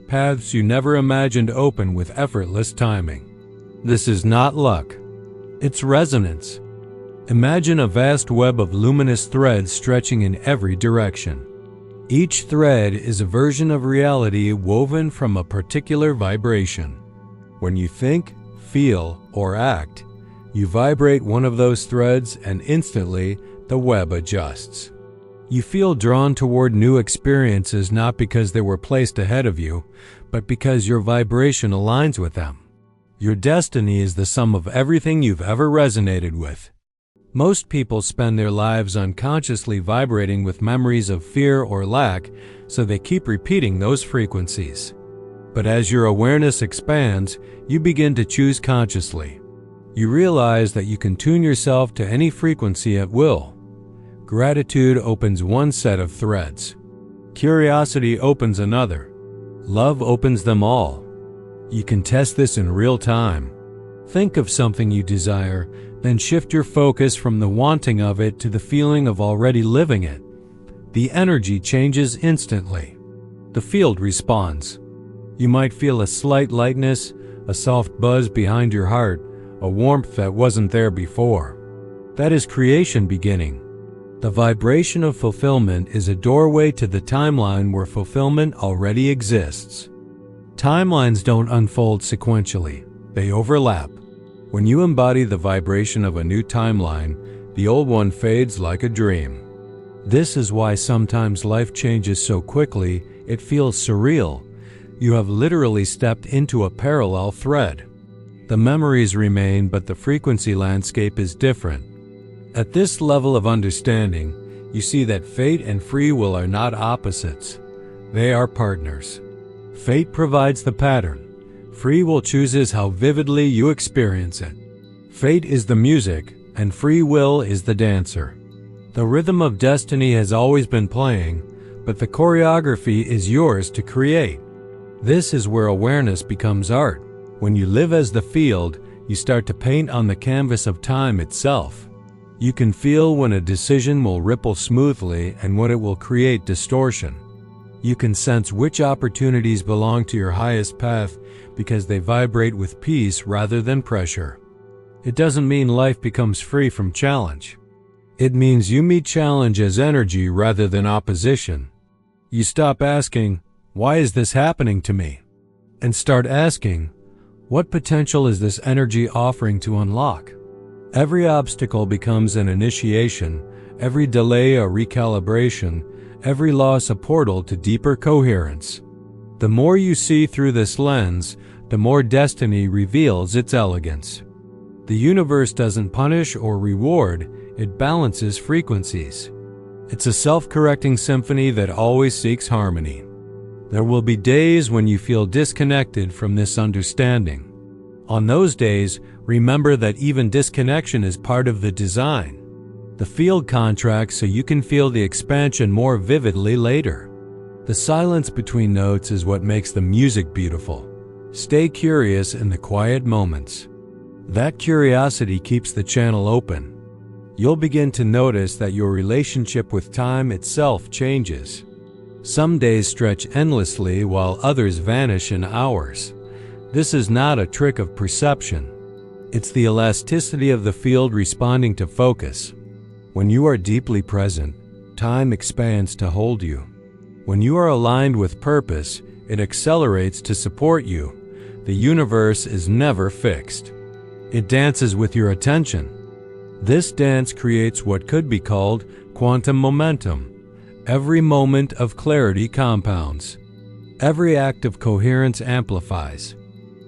paths you never imagined open with effortless timing. This is not luck. It's resonance. Imagine a vast web of luminous threads stretching in every direction. Each thread is a version of reality woven from a particular vibration. When you think, feel, or act, you vibrate one of those threads and instantly the web adjusts. You feel drawn toward new experiences not because they were placed ahead of you, but because your vibration aligns with them. Your destiny is the sum of everything you've ever resonated with. Most people spend their lives unconsciously vibrating with memories of fear or lack, so they keep repeating those frequencies. But as your awareness expands, you begin to choose consciously. You realize that you can tune yourself to any frequency at will. Gratitude opens one set of threads. Curiosity opens another. Love opens them all. You can test this in real time. Think of something you desire, then shift your focus from the wanting of it to the feeling of already living it. The energy changes instantly. The field responds. You might feel a slight lightness, a soft buzz behind your heart, a warmth that wasn't there before. That is creation beginning. The vibration of fulfillment is a doorway to the timeline where fulfillment already exists. Timelines don't unfold sequentially, they overlap. When you embody the vibration of a new timeline, the old one fades like a dream. This is why sometimes life changes so quickly, it feels surreal. You have literally stepped into a parallel thread. The memories remain, but the frequency landscape is different. At this level of understanding, you see that fate and free will are not opposites. They are partners. Fate provides the pattern. Free will chooses how vividly you experience it. Fate is the music, and free will is the dancer. The rhythm of destiny has always been playing, but the choreography is yours to create. This is where awareness becomes art. When you live as the field, you start to paint on the canvas of time itself. You can feel when a decision will ripple smoothly and when it will create distortion. You can sense which opportunities belong to your highest path because they vibrate with peace rather than pressure. It doesn't mean life becomes free from challenge. It means you meet challenge as energy rather than opposition. You stop asking, "Why is this happening to me?" and start asking, "What potential is this energy offering to unlock?" Every obstacle becomes an initiation, every delay a recalibration, every loss a portal to deeper coherence. The more you see through this lens, the more destiny reveals its elegance. The universe doesn't punish or reward, it balances frequencies. It's a self-correcting symphony that always seeks harmony. There will be days when you feel disconnected from this understanding. On those days, remember that even disconnection is part of the design. The field contracts so you can feel the expansion more vividly later. The silence between notes is what makes the music beautiful. Stay curious in the quiet moments. That curiosity keeps the channel open. You'll begin to notice that your relationship with time itself changes. Some days stretch endlessly while others vanish in hours. This is not a trick of perception. It's the elasticity of the field responding to focus. When you are deeply present, time expands to hold you. When you are aligned with purpose, it accelerates to support you. The universe is never fixed. It dances with your attention. This dance creates what could be called quantum momentum. Every moment of clarity compounds. Every act of coherence amplifies.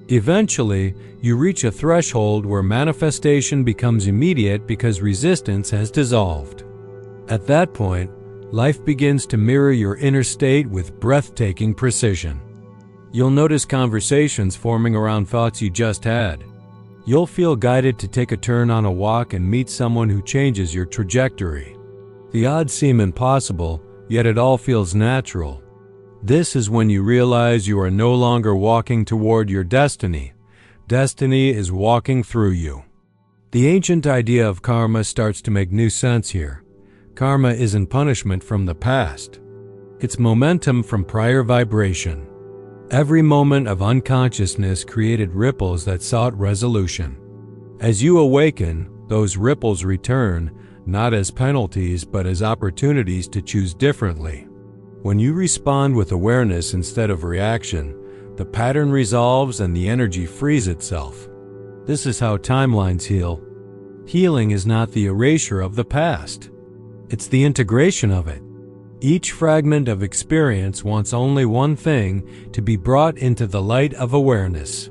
Eventually, you reach a threshold where manifestation becomes immediate because resistance has dissolved. At that point, life begins to mirror your inner state with breathtaking precision. You'll notice conversations forming around thoughts you just had. You'll feel guided to take a turn on a walk and meet someone who changes your trajectory. The odds seem impossible, yet it all feels natural. This is when you realize you are no longer walking toward your destiny. Destiny is walking through you. The ancient idea of karma starts to make new sense here. Karma isn't punishment from the past. It's momentum from prior vibration. Every moment of unconsciousness created ripples that sought resolution. As you awaken, those ripples return, not as penalties but as opportunities to choose differently. When you respond with awareness instead of reaction, the pattern resolves and the energy frees itself. This is how timelines heal. Healing is not the erasure of the past. It's the integration of it. Each fragment of experience wants only one thing: to be brought into the light of awareness.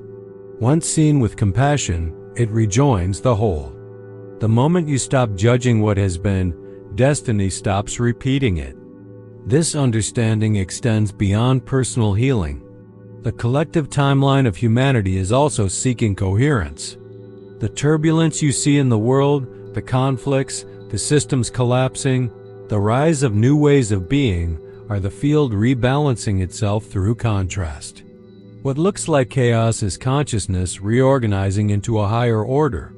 Once seen with compassion, it rejoins the whole. The moment you stop judging what has been, destiny stops repeating it. This understanding extends beyond personal healing. The collective timeline of humanity is also seeking coherence. The turbulence you see in the world, the conflicts, the systems collapsing, the rise of new ways of being are the field rebalancing itself through contrast. What looks like chaos is consciousness reorganizing into a higher order.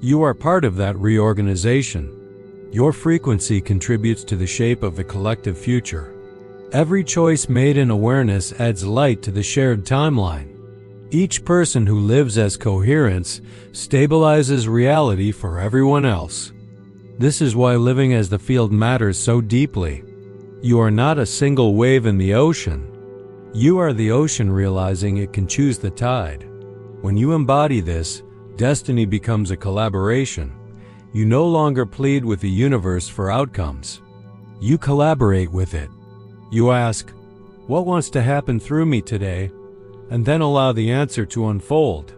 You are part of that reorganization. Your frequency contributes to the shape of the collective future. Every choice made in awareness adds light to the shared timeline. Each person who lives as coherence stabilizes reality for everyone else. This is why living as the field matters so deeply. You are not a single wave in the ocean. You are the ocean realizing it can choose the tide. When you embody this, destiny becomes a collaboration. You no longer plead with the universe for outcomes. You collaborate with it. You ask, "What wants to happen through me today?" and then allow the answer to unfold.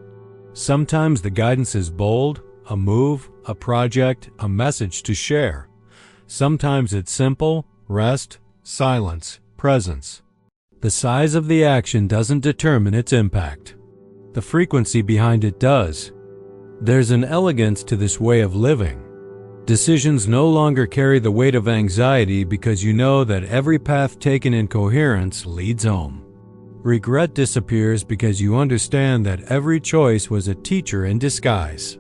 Sometimes the guidance is bold, a move, a project, a message to share. Sometimes it's simple: rest, silence, presence. The size of the action doesn't determine its impact. The frequency behind it does. There's an elegance to this way of living. Decisions no longer carry the weight of anxiety because you know that every path taken in coherence leads home. Regret disappears because you understand that every choice was a teacher in disguise.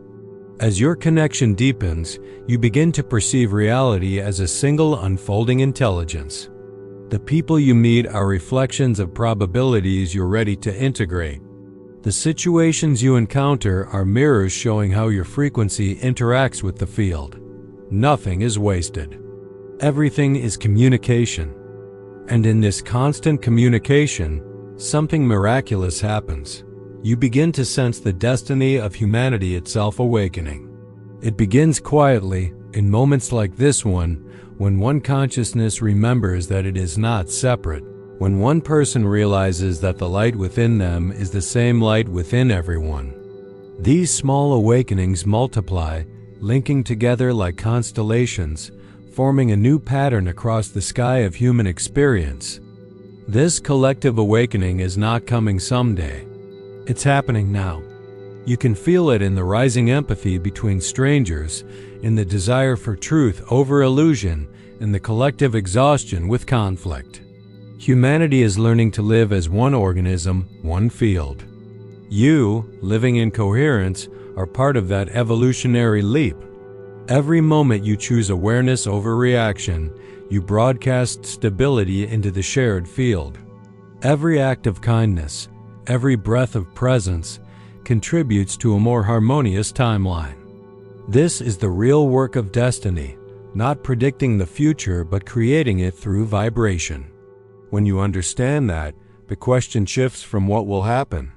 As your connection deepens, you begin to perceive reality as a single unfolding intelligence. The people you meet are reflections of probabilities you're ready to integrate. The situations you encounter are mirrors showing how your frequency interacts with the field. Nothing is wasted. Everything is communication. And in this constant communication, something miraculous happens. You begin to sense the destiny of humanity itself awakening. It begins quietly, in moments like this one, when one consciousness remembers that it is not separate, when one person realizes that the light within them is the same light within everyone. These small awakenings multiply, linking together like constellations, forming a new pattern across the sky of human experience. This collective awakening is not coming someday. It's happening now. You can feel it in the rising empathy between strangers, in the desire for truth over illusion, in the collective exhaustion with conflict. Humanity is learning to live as one organism, one field. You, living in coherence, are part of that evolutionary leap. Every moment you choose awareness over reaction, you broadcast stability into the shared field. Every act of kindness, every breath of presence, contributes to a more harmonious timeline. This is the real work of destiny, not predicting the future but creating it through vibration. When you understand that, the question shifts from what will happen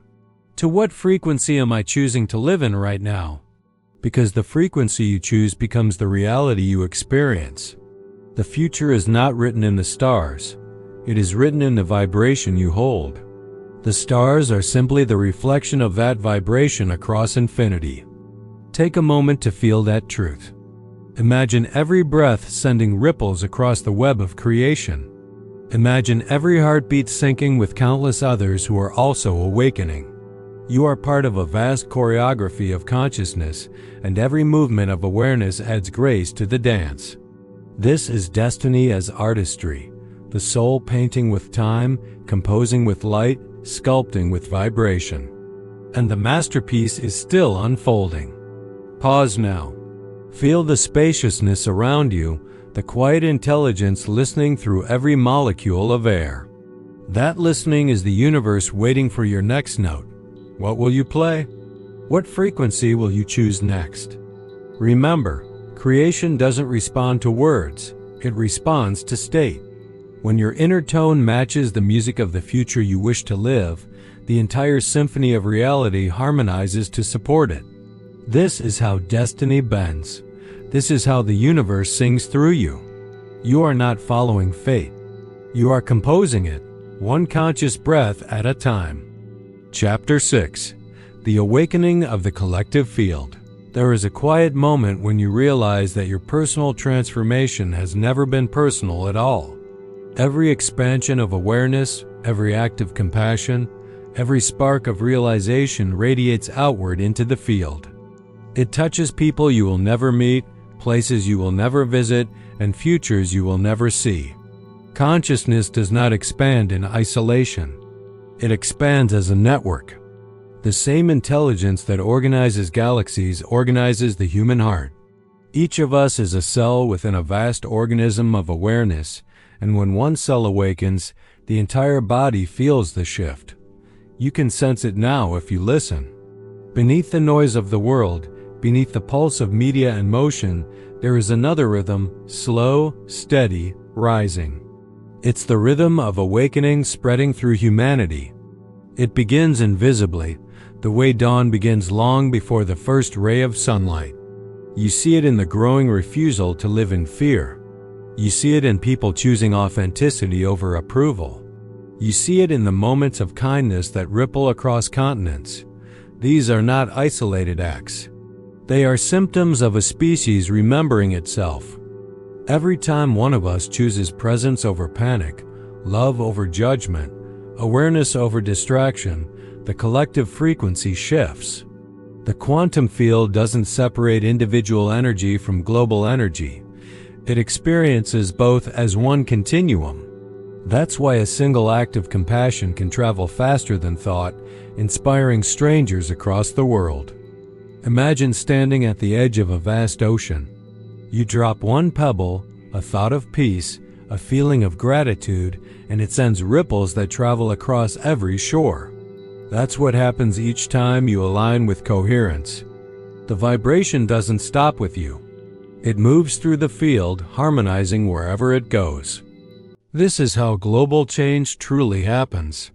To what frequency am I choosing to live in right now? Because the frequency you choose becomes the reality you experience. The future is not written in the stars. It is written in the vibration you hold. The stars are simply the reflection of that vibration across infinity. Take a moment to feel that truth. Imagine every breath sending ripples across the web of creation. Imagine every heartbeat syncing with countless others who are also awakening. You are part of a vast choreography of consciousness, and every movement of awareness adds grace to the dance. This is destiny as artistry, the soul painting with time, composing with light, sculpting with vibration. And the masterpiece is still unfolding. Pause now. Feel the spaciousness around you, the quiet intelligence listening through every molecule of air. That listening is the universe waiting for your next note. What will you play? What frequency will you choose next? Remember, creation doesn't respond to words, it responds to state. When your inner tone matches the music of the future you wish to live, the entire symphony of reality harmonizes to support it. This is how destiny bends. This is how the universe sings through you. You are not following fate. You are composing it, one conscious breath at a time. Chapter 6. The Awakening of the Collective Field. There is a quiet moment when you realize that your personal transformation has never been personal at all. Every expansion of awareness, every act of compassion, every spark of realization radiates outward into the field. It touches people you will never meet, places you will never visit, and futures you will never see. Consciousness does not expand in isolation. It expands as a network. The same intelligence that organizes galaxies organizes the human heart. Each of us is a cell within a vast organism of awareness, and when one cell awakens, the entire body feels the shift. You can sense it now if you listen. Beneath the noise of the world, beneath the pulse of media and motion, there is another rhythm, slow, steady, rising. It's the rhythm of awakening spreading through humanity. It begins invisibly, the way dawn begins long before the first ray of sunlight. You see it in the growing refusal to live in fear. You see it in people choosing authenticity over approval. You see it in the moments of kindness that ripple across continents. These are not isolated acts. They are symptoms of a species remembering itself. Every time one of us chooses presence over panic, love over judgment, awareness over distraction, the collective frequency shifts. The quantum field doesn't separate individual energy from global energy. It experiences both as one continuum. That's why a single act of compassion can travel faster than thought, inspiring strangers across the world. Imagine standing at the edge of a vast ocean. You drop one pebble, a thought of peace, a feeling of gratitude, and it sends ripples that travel across every shore. That's what happens each time you align with coherence. The vibration doesn't stop with you. It moves through the field, harmonizing wherever it goes. This is how global change truly happens.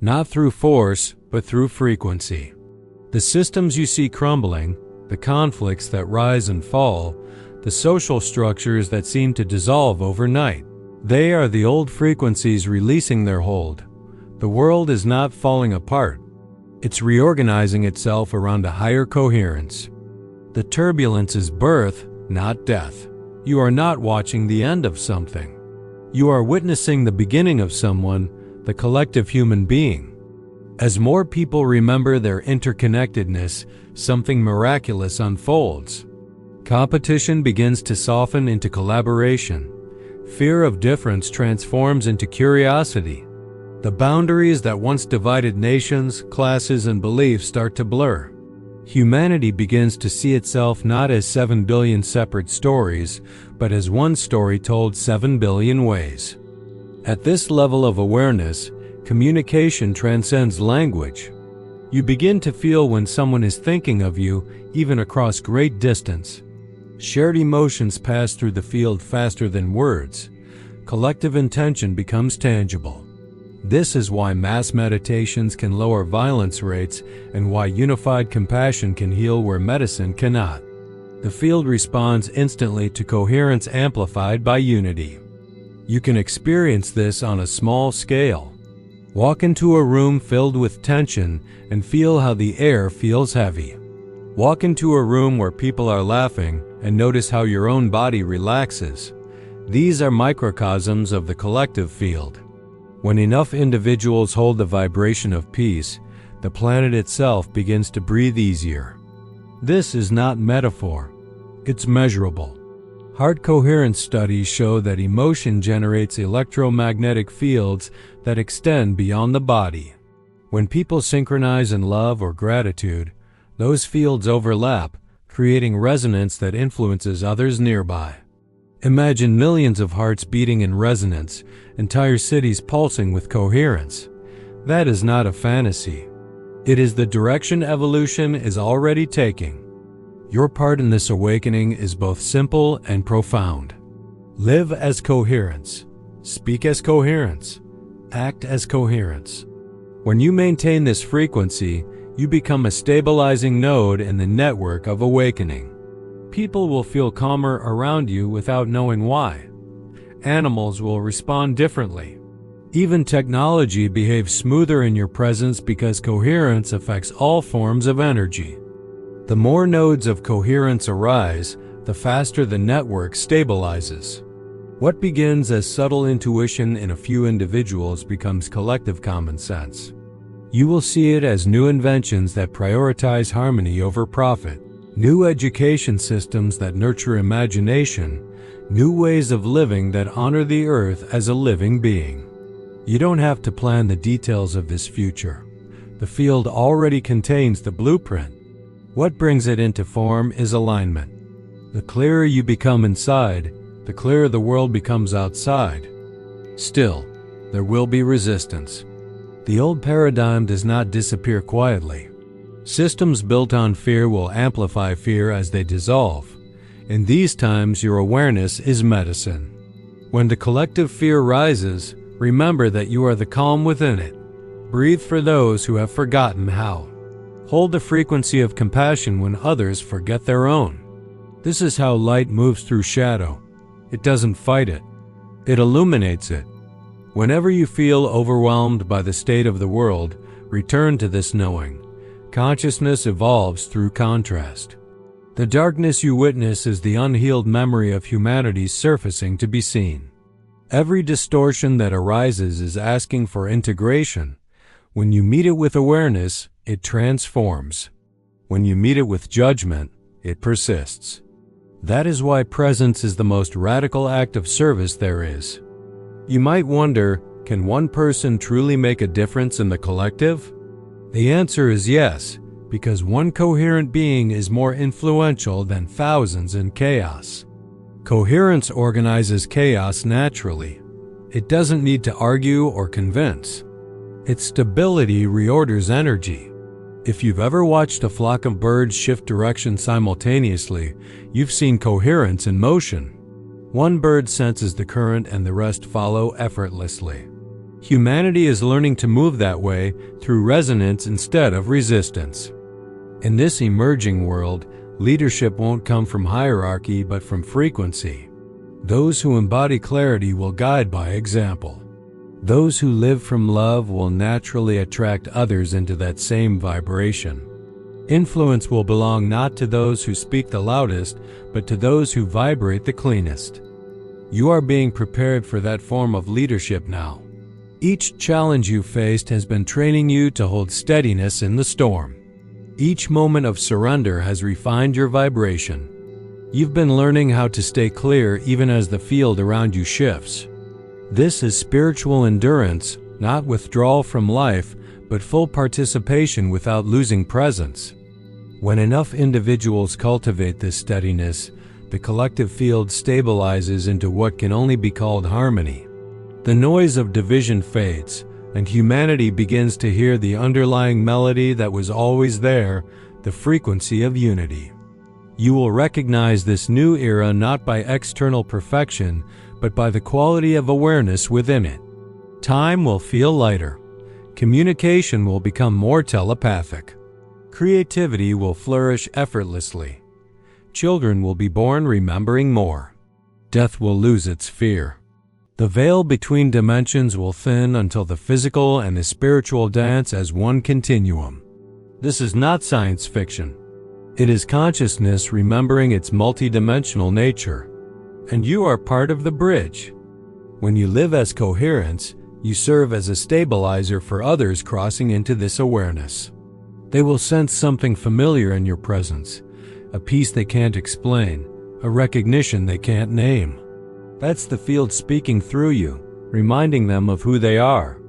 Not through force, but through frequency. The systems you see crumbling, the conflicts that rise and fall, the social structures that seem to dissolve overnight, they are the old frequencies releasing their hold. The world is not falling apart. It's reorganizing itself around a higher coherence. The turbulence is birth, not death. You are not watching the end of something. You are witnessing the beginning of someone, the collective human being. As more people remember their interconnectedness, something miraculous unfolds. Competition begins to soften into collaboration. Fear of difference transforms into curiosity. The boundaries that once divided nations, classes, and beliefs start to blur. Humanity begins to see itself not as 7 billion separate stories, but as one story told 7 billion ways. At this level of awareness, communication transcends language. You begin to feel when someone is thinking of you, even across great distance. Shared emotions pass through the field faster than words. Collective intention becomes tangible. This is why mass meditations can lower violence rates and why unified compassion can heal where medicine cannot. The field responds instantly to coherence amplified by unity. You can experience this on a small scale. Walk into a room filled with tension and feel how the air feels heavy. Walk into a room where people are laughing and notice how your own body relaxes. These are microcosms of the collective field. When enough individuals hold the vibration of peace, the planet itself begins to breathe easier. This is not metaphor. It's measurable. Heart coherence studies show that emotion generates electromagnetic fields that extend beyond the body. When people synchronize in love or gratitude, those fields overlap, creating resonance that influences others nearby. Imagine millions of hearts beating in resonance, entire cities pulsing with coherence. That is not a fantasy. It is the direction evolution is already taking. Your part in this awakening is both simple and profound. Live as coherence. Speak as coherence. Act as coherence. When you maintain this frequency, you become a stabilizing node in the network of awakening. People will feel calmer around you without knowing why. Animals will respond differently. Even technology behaves smoother in your presence because coherence affects all forms of energy. The more nodes of coherence arise, the faster the network stabilizes. What begins as subtle intuition in a few individuals becomes collective common sense. You will see it as new inventions that prioritize harmony over profit, new education systems that nurture imagination, new ways of living that honor the earth as a living being. You don't have to plan the details of this future. The field already contains the blueprint. What brings it into form is alignment. The clearer you become inside, the clearer the world becomes outside. Still, there will be resistance. The old paradigm does not disappear quietly. Systems built on fear will amplify fear as they dissolve. In these times, your awareness is medicine. When the collective fear rises, remember that you are the calm within it. Breathe for those who have forgotten how. Hold the frequency of compassion when others forget their own. This is how light moves through shadow. It doesn't fight it. It illuminates it. Whenever you feel overwhelmed by the state of the world, return to this knowing. Consciousness evolves through contrast. The darkness you witness is the unhealed memory of humanity's surfacing to be seen. Every distortion that arises is asking for integration. When you meet it with awareness, it transforms. When you meet it with judgment, it persists. That is why presence is the most radical act of service there is. You might wonder, can one person truly make a difference in the collective? The answer is yes, because one coherent being is more influential than thousands in chaos. Coherence organizes chaos naturally. It doesn't need to argue or convince. Its stability reorders energy. If you've ever watched a flock of birds shift direction simultaneously, you've seen coherence in motion. One bird senses the current and the rest follow effortlessly. Humanity is learning to move that way through resonance instead of resistance. In this emerging world, leadership won't come from hierarchy but from frequency. Those who embody clarity will guide by example. Those who live from love will naturally attract others into that same vibration. Influence will belong not to those who speak the loudest, but to those who vibrate the cleanest. You are being prepared for that form of leadership now. Each challenge you faced has been training you to hold steadiness in the storm. Each moment of surrender has refined your vibration. You've been learning how to stay clear even as the field around you shifts. This is spiritual endurance, not withdrawal from life, but full participation without losing presence. When enough individuals cultivate this steadiness, the collective field stabilizes into what can only be called harmony. The noise of division fades, and humanity begins to hear the underlying melody that was always there, the frequency of unity. You will recognize this new era not by external perfection, but by the quality of awareness within it. Time will feel lighter. Communication will become more telepathic. Creativity will flourish effortlessly. Children will be born remembering more. Death will lose its fear. The veil between dimensions will thin until the physical and the spiritual dance as one continuum. This is not science fiction. It is consciousness remembering its multidimensional nature. And you are part of the bridge. When you live as coherence, you serve as a stabilizer for others crossing into this awareness. They will sense something familiar in your presence, a peace they can't explain, a recognition they can't name. That's the field speaking through you, reminding them of who they are.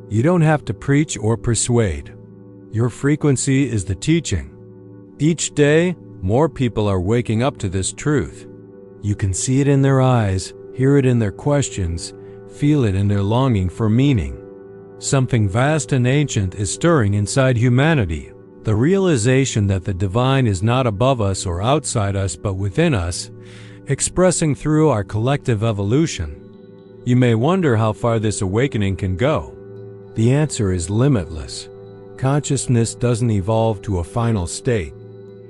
You don't have to preach or persuade. Your frequency is the teaching. Each day, more people are waking up to this truth. You can see it in their eyes, hear it in their questions, feel it in their longing for meaning. Something vast and ancient is stirring inside humanity. The realization that the divine is not above us or outside us but within us, expressing through our collective evolution. You may wonder how far this awakening can go. The answer is limitless. Consciousness doesn't evolve to a final state.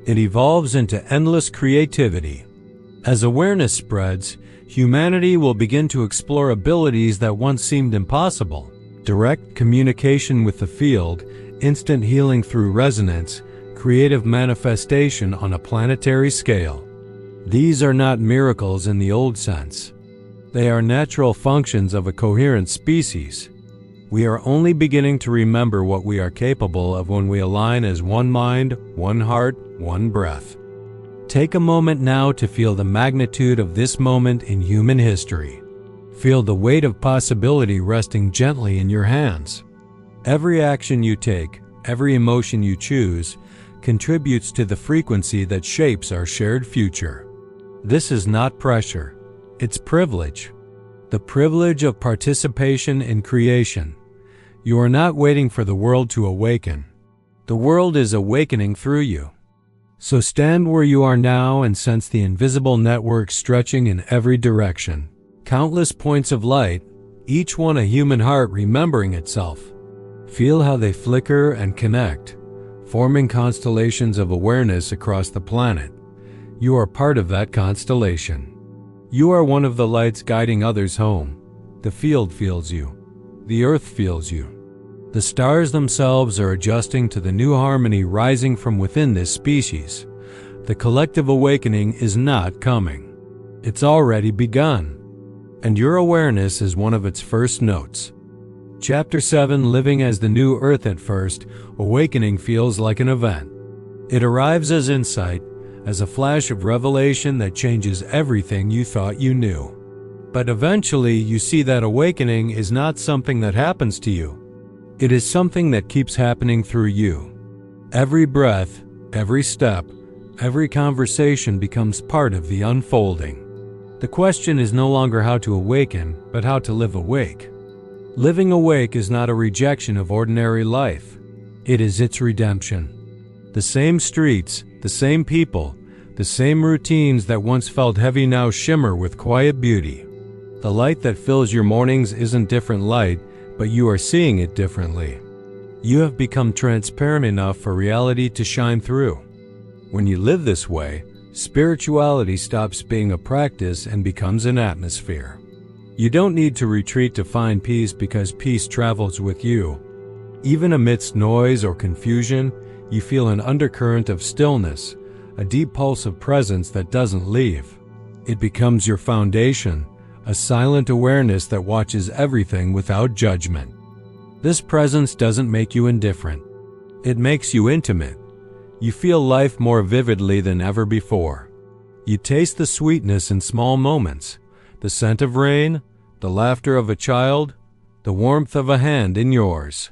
It evolves into endless creativity. As awareness spreads, humanity will begin to explore abilities that once seemed impossible. Direct communication with the field, instant healing through resonance, creative manifestation on a planetary scale. These are not miracles in the old sense. They are natural functions of a coherent species. We are only beginning to remember what we are capable of when we align as one mind, one heart, one breath. Take a moment now to feel the magnitude of this moment in human history. Feel the weight of possibility resting gently in your hands. Every action you take, every emotion you choose, contributes to the frequency that shapes our shared future. This is not pressure, it's privilege. The privilege of participation in creation. You are not waiting for the world to awaken. The world is awakening through you. So stand where you are now and sense the invisible network stretching in every direction. Countless points of light, each one a human heart remembering itself. Feel how they flicker and connect, forming constellations of awareness across the planet. You are part of that constellation. You are one of the lights guiding others home. The field feels you. The earth feels you. The stars themselves are adjusting to the new harmony rising from within this species. The collective awakening is not coming. It's already begun. And your awareness is one of its first notes. Chapter 7, Living as the New Earth. At first, awakening feels like an event. It arrives as insight, as a flash of revelation that changes everything you thought you knew. But eventually, you see that awakening is not something that happens to you. It is something that keeps happening through you. Every breath, every step, every conversation becomes part of the unfolding. The question is no longer how to awaken, but how to live awake. Living awake is not a rejection of ordinary life. It is its redemption. The same streets, the same people, the same routines that once felt heavy now shimmer with quiet beauty. The light that fills your mornings isn't different light, but you are seeing it differently. You have become transparent enough for reality to shine through. When you live this way, spirituality stops being a practice and becomes an atmosphere. You don't need to retreat to find peace because peace travels with you. Even amidst noise or confusion, you feel an undercurrent of stillness, a deep pulse of presence that doesn't leave. It becomes your foundation, a silent awareness that watches everything without judgment. This presence doesn't make you indifferent. It makes you intimate. You feel life more vividly than ever before. You taste the sweetness in small moments, the scent of rain, the laughter of a child, the warmth of a hand in yours.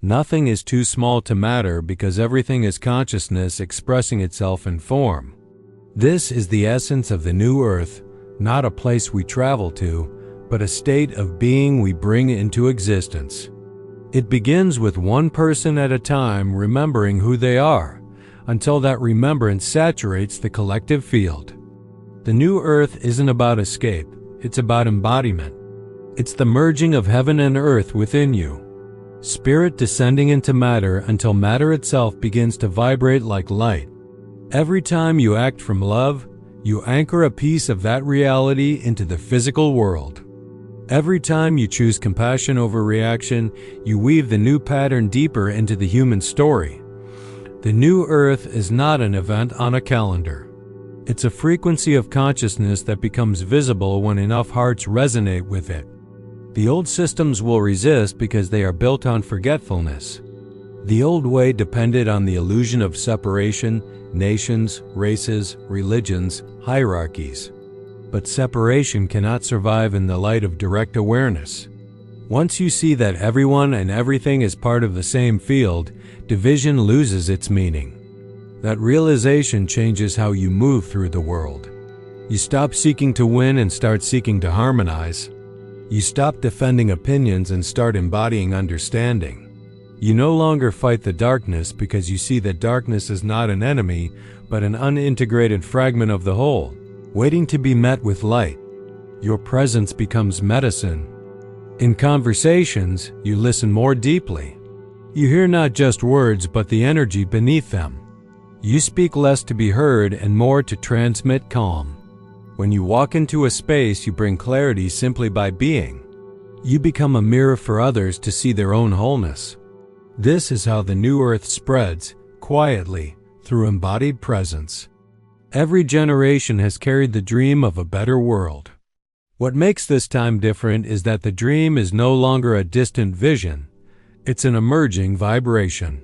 Nothing is too small to matter because everything is consciousness expressing itself in form. This is the essence of the new earth, not a place we travel to, but a state of being we bring into existence. It begins with one person at a time remembering who they are, until that remembrance saturates the collective field. The new earth isn't about escape, it's about embodiment. It's the merging of heaven and earth within you. Spirit descending into matter until matter itself begins to vibrate like light. Every time you act from love, you anchor a piece of that reality into the physical world. Every time you choose compassion over reaction, you weave the new pattern deeper into the human story. The new earth is not an event on a calendar. It's a frequency of consciousness that becomes visible when enough hearts resonate with it. The old systems will resist because they are built on forgetfulness. The old way depended on the illusion of separation, nations, races, religions, hierarchies. But separation cannot survive in the light of direct awareness. Once you see that everyone and everything is part of the same field, division loses its meaning. That realization changes how you move through the world. You stop seeking to win and start seeking to harmonize. You stop defending opinions and start embodying understanding. You no longer fight the darkness because you see that darkness is not an enemy, but an unintegrated fragment of the whole, waiting to be met with light. Your presence becomes medicine. In conversations, you listen more deeply. You hear not just words, but the energy beneath them. You speak less to be heard and more to transmit calm. When you walk into a space, you bring clarity simply by being. You become a mirror for others to see their own wholeness. This is how the new earth spreads, quietly, through embodied presence. Every generation has carried the dream of a better world. What makes this time different is that the dream is no longer a distant vision. It's an emerging vibration.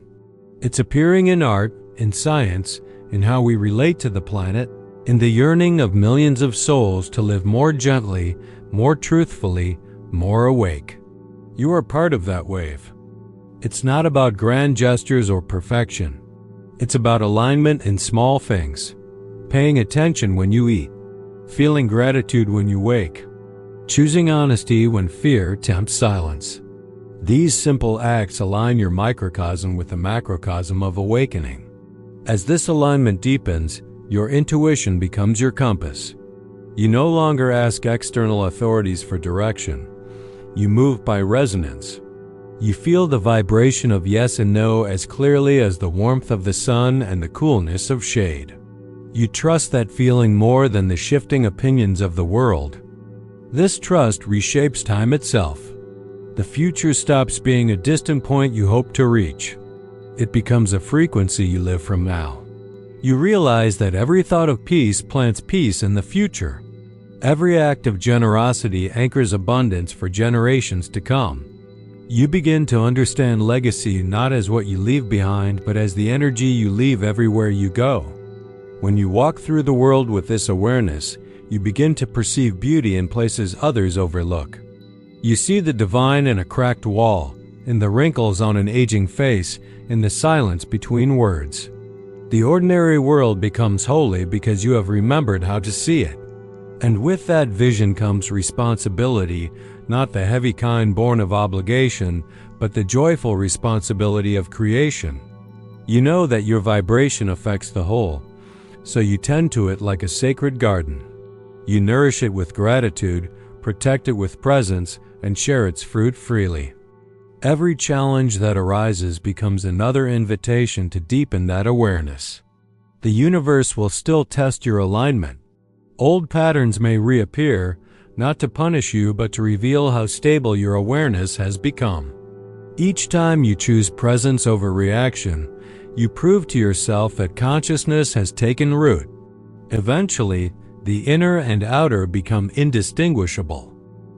It's appearing in art, in science, in how we relate to the planet, in the yearning of millions of souls to live more gently, more truthfully, more awake. You are part of that wave. It's not about grand gestures or perfection. It's about alignment in small things. Paying attention when you eat. Feeling gratitude when you wake. Choosing honesty when fear tempts silence. These simple acts align your microcosm with the macrocosm of awakening. As this alignment deepens, your intuition becomes your compass. You no longer ask external authorities for direction. You move by resonance. You feel the vibration of yes and no as clearly as the warmth of the sun and the coolness of shade. You trust that feeling more than the shifting opinions of the world. This trust reshapes time itself. The future stops being a distant point you hope to reach. It becomes a frequency you live from now. You realize that every thought of peace plants peace in the future. Every act of generosity anchors abundance for generations to come. You begin to understand legacy not as what you leave behind, but as the energy you leave everywhere you go. When you walk through the world with this awareness, you begin to perceive beauty in places others overlook. You see the divine in a cracked wall, in the wrinkles on an aging face, in the silence between words. The ordinary world becomes holy because you have remembered how to see it. And with that vision comes responsibility, not the heavy kind born of obligation, but the joyful responsibility of creation. You know that your vibration affects the whole, so you tend to it like a sacred garden. You nourish it with gratitude, protect it with presence, and share its fruit freely. Every challenge that arises becomes another invitation to deepen that awareness. The universe will still test your alignment. Old patterns may reappear, not to punish you but to reveal how stable your awareness has become. Each time you choose presence over reaction, you prove to yourself that consciousness has taken root. Eventually, the inner and outer become indistinguishable.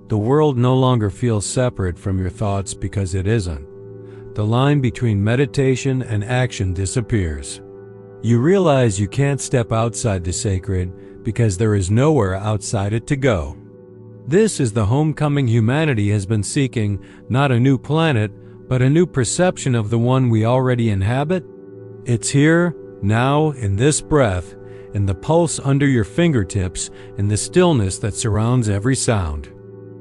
The world no longer feels separate from your thoughts because it isn't. The line between meditation and action disappears. You realize you can't step outside the sacred because there is nowhere outside it to go. This is the homecoming humanity has been seeking, not a new planet, but a new perception of the one we already inhabit. It's here, now, in this breath, in the pulse under your fingertips, in the stillness that surrounds every sound.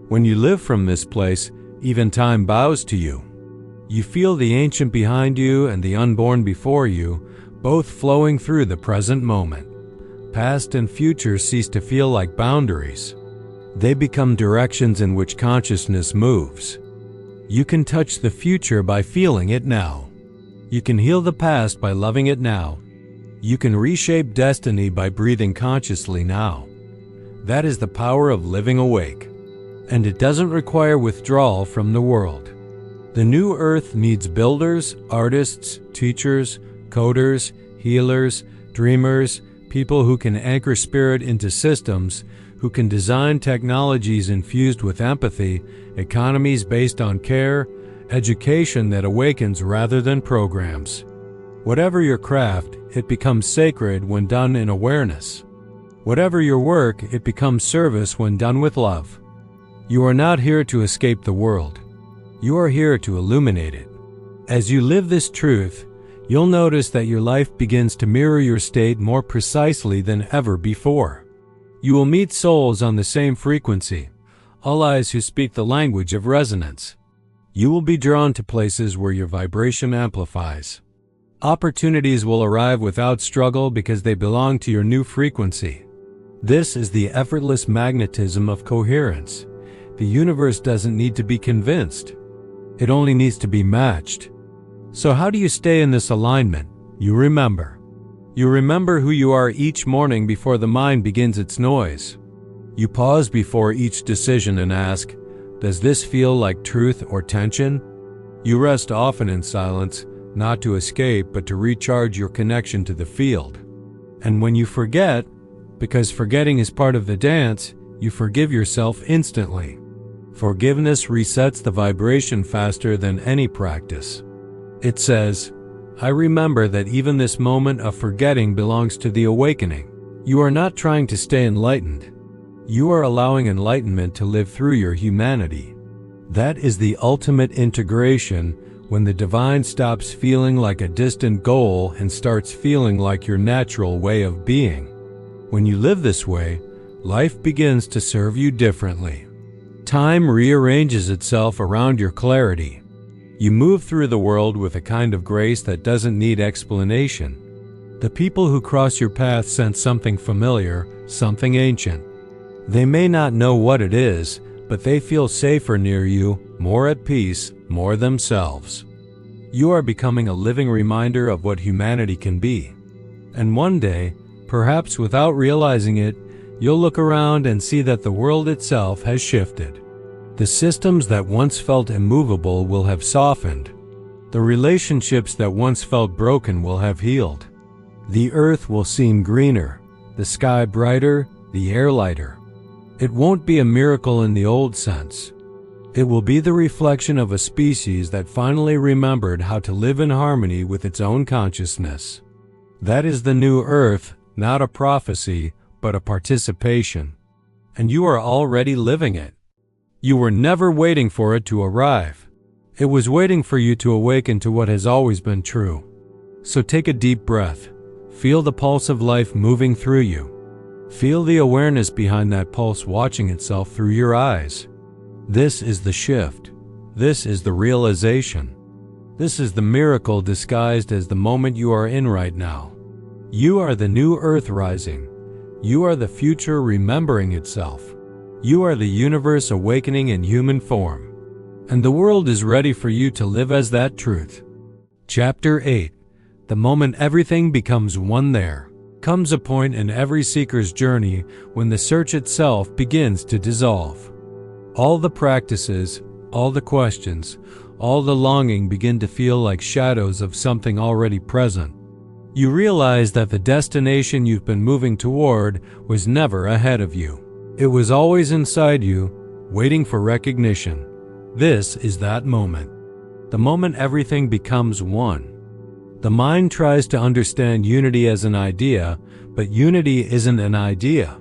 When you live from this place, even time bows to you. You feel the ancient behind you and the unborn before you, both flowing through the present moment. Past and future cease to feel like boundaries. They become directions in which consciousness moves. You can touch the future by feeling it now. You can heal the past by loving it now. You can reshape destiny by breathing consciously now. That is the power of living awake. And it doesn't require withdrawal from the world. The new earth needs builders, artists, teachers, coders, healers, dreamers, people who can anchor spirit into systems, who can design technologies infused with empathy, economies based on care, education that awakens rather than programs. Whatever your craft, it becomes sacred when done in awareness. Whatever your work, it becomes service when done with love. You are not here to escape the world. You are here to illuminate it. As you live this truth, you'll notice that your life begins to mirror your state more precisely than ever before. You will meet souls on the same frequency, allies who speak the language of resonance. You will be drawn to places where your vibration amplifies. Opportunities will arrive without struggle because they belong to your new frequency. This is the effortless magnetism of coherence. The universe doesn't need to be convinced. It only needs to be matched. So how do you stay in this alignment? You remember. You remember who you are each morning before the mind begins its noise. You pause before each decision and ask, does this feel like truth or tension? You rest often in silence, not to escape but to recharge your connection to the field. And when you forget, because forgetting is part of the dance, you forgive yourself instantly. Forgiveness resets the vibration faster than any practice. It says, I remember that even this moment of forgetting belongs to the awakening. You are not trying to stay enlightened. You are allowing enlightenment to live through your humanity. That is the ultimate integration, when the divine stops feeling like a distant goal and starts feeling like your natural way of being. When you live this way, life begins to serve you differently. Time rearranges itself around your clarity. You move through the world with a kind of grace that doesn't need explanation. The people who cross your path sense something familiar, something ancient. They may not know what it is, but they feel safer near you, more at peace, more themselves. You are becoming a living reminder of what humanity can be. And one day, perhaps without realizing it, you'll look around and see that the world itself has shifted. The systems that once felt immovable will have softened. The relationships that once felt broken will have healed. The earth will seem greener, the sky brighter, the air lighter. It won't be a miracle in the old sense. It will be the reflection of a species that finally remembered how to live in harmony with its own consciousness. That is the new earth, not a prophecy, but a participation. And you are already living it. You were never waiting for it to arrive. It was waiting for you to awaken to what has always been true. So take a deep breath. Feel the pulse of life moving through you. Feel the awareness behind that pulse watching itself through your eyes. This is the shift. This is the realization. This is the miracle disguised as the moment you are in right now. You are the new earth rising. You are the future remembering itself. You are the universe awakening in human form. And the world is ready for you to live as that truth. Chapter 8. The moment everything becomes one. There comes a point in every seeker's journey when the search itself begins to dissolve. All the practices, all the questions, all the longing begin to feel like shadows of something already present. You realize that the destination you've been moving toward was never ahead of you. It was always inside you, waiting for recognition. This is that moment. The moment everything becomes one. The mind tries to understand unity as an idea, but unity isn't an idea.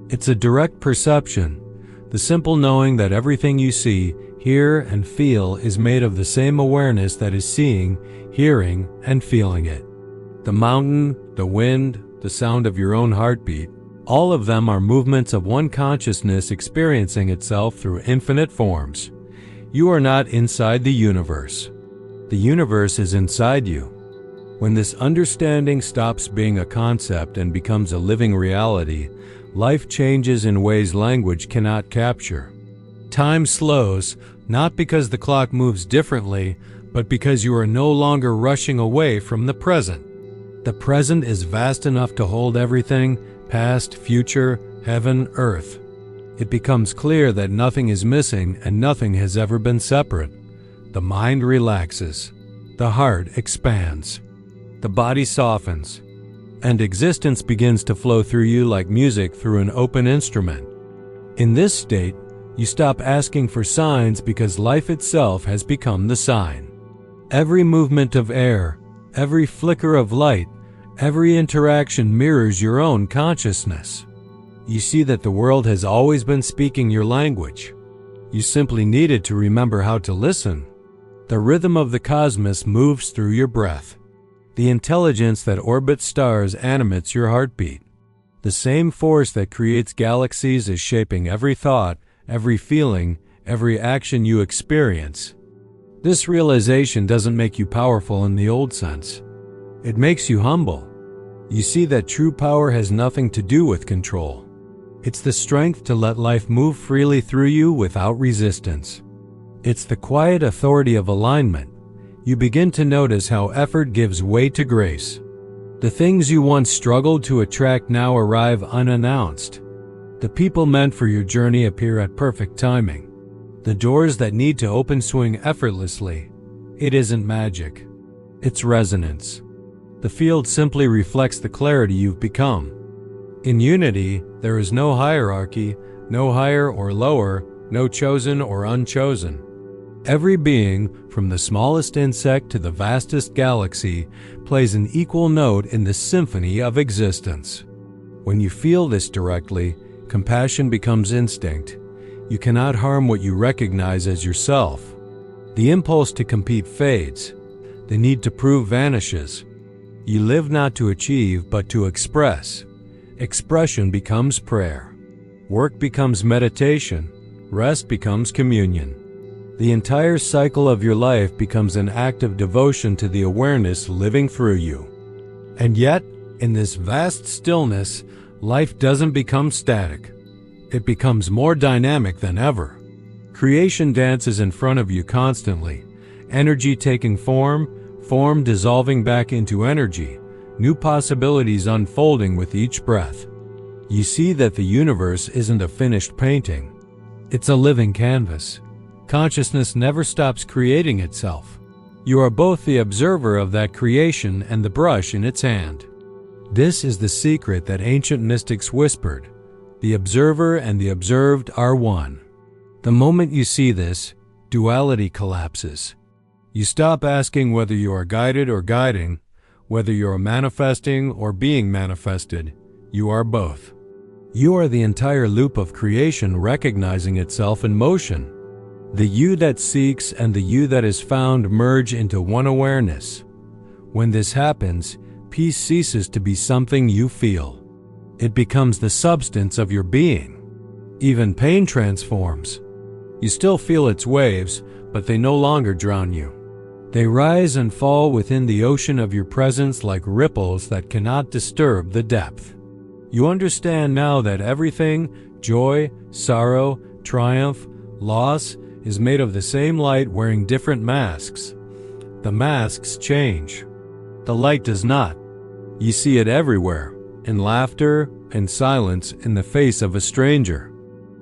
It's a direct perception, the simple knowing that everything you see, hear, and feel is made of the same awareness that is seeing, hearing, and feeling it. The mountain, the wind, the sound of your own heartbeat, all of them are movements of one consciousness experiencing itself through infinite forms. You are not inside the universe. The universe is inside you. When this understanding stops being a concept and becomes a living reality, Life changes in ways language cannot capture. Time slows, not because the clock moves differently, but because you are no longer rushing away from the present. The present is vast enough to hold everything, past, future, heaven, earth. It becomes clear that nothing is missing and nothing has ever been separate. The mind relaxes. The heart expands. The body softens. And existence begins to flow through you like music through an open instrument. In this state, you stop asking for signs because life itself has become the sign. Every movement of air, every flicker of light, every interaction mirrors your own consciousness. You see that the world has always been speaking your language. You simply needed to remember how to listen. The rhythm of the cosmos moves through your breath. The intelligence that orbits stars animates your heartbeat. The same force that creates galaxies is shaping every thought, every feeling, every action you experience. This realization doesn't make you powerful in the old sense. It makes you humble. You see that true power has nothing to do with control. It's the strength to let life move freely through you without resistance. It's the quiet authority of alignment. You begin to notice how effort gives way to grace. The things you once struggled to attract now arrive unannounced. The people meant for your journey appear at perfect timing. The doors that need to open swing effortlessly. It isn't magic. It's resonance. The field simply reflects the clarity you've become. In unity, there is no hierarchy, no higher or lower, no chosen or unchosen. Every being, from the smallest insect to the vastest galaxy, plays an equal note in the symphony of existence. When you feel this directly, compassion becomes instinct. You cannot harm what you recognize as yourself. The impulse to compete fades. The need to prove vanishes. You live not to achieve, but to express. Expression becomes prayer. Work becomes meditation. Rest becomes communion. The entire cycle of your life becomes an act of devotion to the awareness living through you. And yet, in this vast stillness, life doesn't become static. It becomes more dynamic than ever. Creation dances in front of you constantly, energy taking form dissolving back into energy, new possibilities unfolding with each breath. You see that the universe isn't a finished painting. It's a living canvas. Consciousness never stops creating itself. You are both the observer of that creation and the brush in its hand. This is the secret that ancient mystics whispered. The observer and the observed are one. The moment you see this, duality collapses. You stop asking whether you are guided or guiding, whether you are manifesting or being manifested. You are both. You are the entire loop of creation recognizing itself in motion. The you that seeks and the you that is found merge into one awareness. When this happens, peace ceases to be something you feel. It becomes the substance of your being. Even pain transforms. You still feel its waves, but they no longer drown you. They rise and fall within the ocean of your presence like ripples that cannot disturb the depth. You understand now that everything, joy, sorrow, triumph, loss, is made of the same light wearing different masks. The masks change. The light does not. You see it everywhere, in laughter, in silence, in the face of a stranger.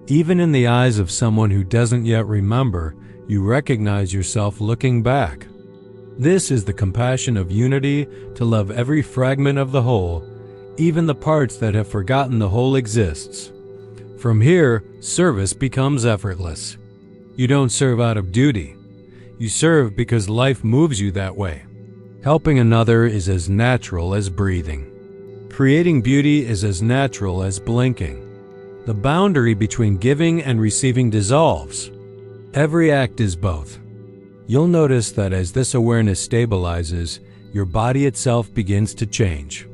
Even in the eyes of someone who doesn't yet remember, you recognize yourself looking back. This is the compassion of unity, to love every fragment of the whole, even the parts that have forgotten the whole exists. From here, service becomes effortless. You don't serve out of duty. You serve because life moves you that way. Helping another is as natural as breathing. Creating beauty is as natural as blinking. The boundary between giving and receiving dissolves. Every act is both. You'll notice that as this awareness stabilizes, your body itself begins to change.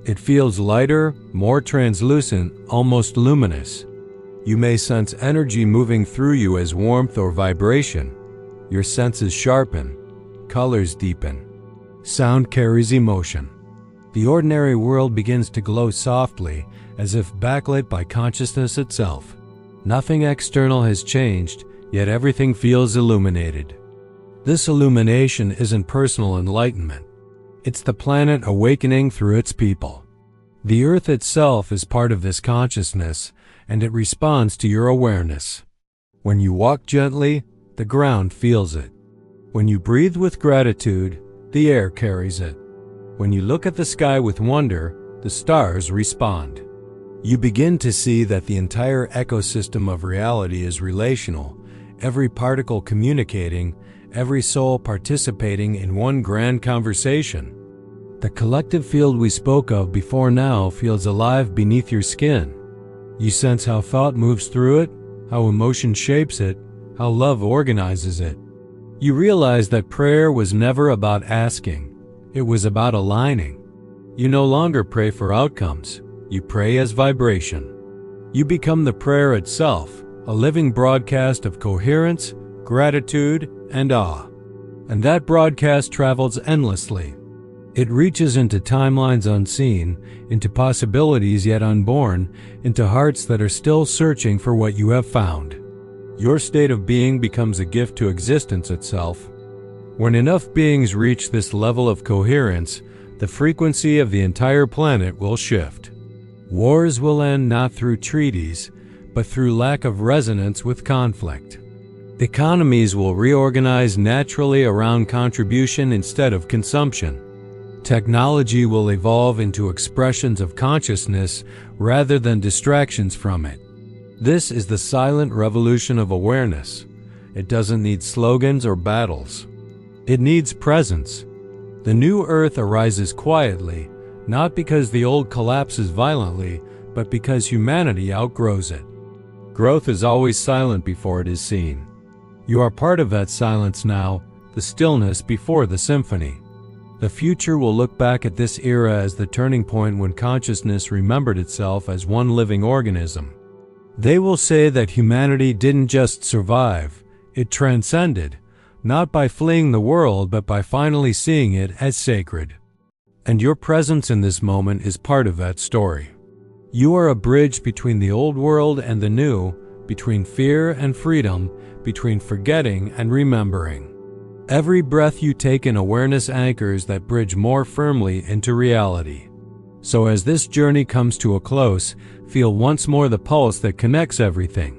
It feels lighter, more translucent, almost luminous. You may sense energy moving through you as warmth or vibration. Your senses sharpen, colors deepen. Sound carries emotion. The ordinary world begins to glow softly, as if backlit by consciousness itself. Nothing external has changed, yet everything feels illuminated. This illumination isn't personal enlightenment. It's the planet awakening through its people. The earth itself is part of this consciousness, and it responds to your awareness. When you walk gently, the ground feels it. When you breathe with gratitude, the air carries it. When you look at the sky with wonder, the stars respond. You begin to see that the entire ecosystem of reality is relational, every particle communicating, every soul participating in one grand conversation. The collective field we spoke of before now feels alive beneath your skin. You sense how thought moves through it, how emotion shapes it, how love organizes it. You realize that prayer was never about asking. It was about aligning. You no longer pray for outcomes. You pray as vibration. You become the prayer itself, a living broadcast of coherence, gratitude, and awe. And that broadcast travels endlessly. It reaches into timelines unseen, into possibilities yet unborn, into hearts that are still searching for what you have found. Your state of being becomes a gift to existence itself. When enough beings reach this level of coherence, the frequency of the entire planet will shift. Wars will end not through treaties, but through lack of resonance with conflict. Economies will reorganize naturally around contribution instead of consumption. Technology will evolve into expressions of consciousness rather than distractions from it. This is the silent revolution of awareness. It doesn't need slogans or battles. It needs presence. The new earth arises quietly, not because the old collapses violently, but because humanity outgrows it. Growth is always silent before it is seen. You are part of that silence now, the stillness before the symphony. The future will look back at this era as the turning point when consciousness remembered itself as one living organism. They will say that humanity didn't just survive, it transcended, not by fleeing the world but by finally seeing it as sacred. And your presence in this moment is part of that story. You are a bridge between the old world and the new, between fear and freedom, between forgetting and remembering. Every breath you take in awareness anchors that bridge more firmly into reality. So as this journey comes to a close, feel once more the pulse that connects everything.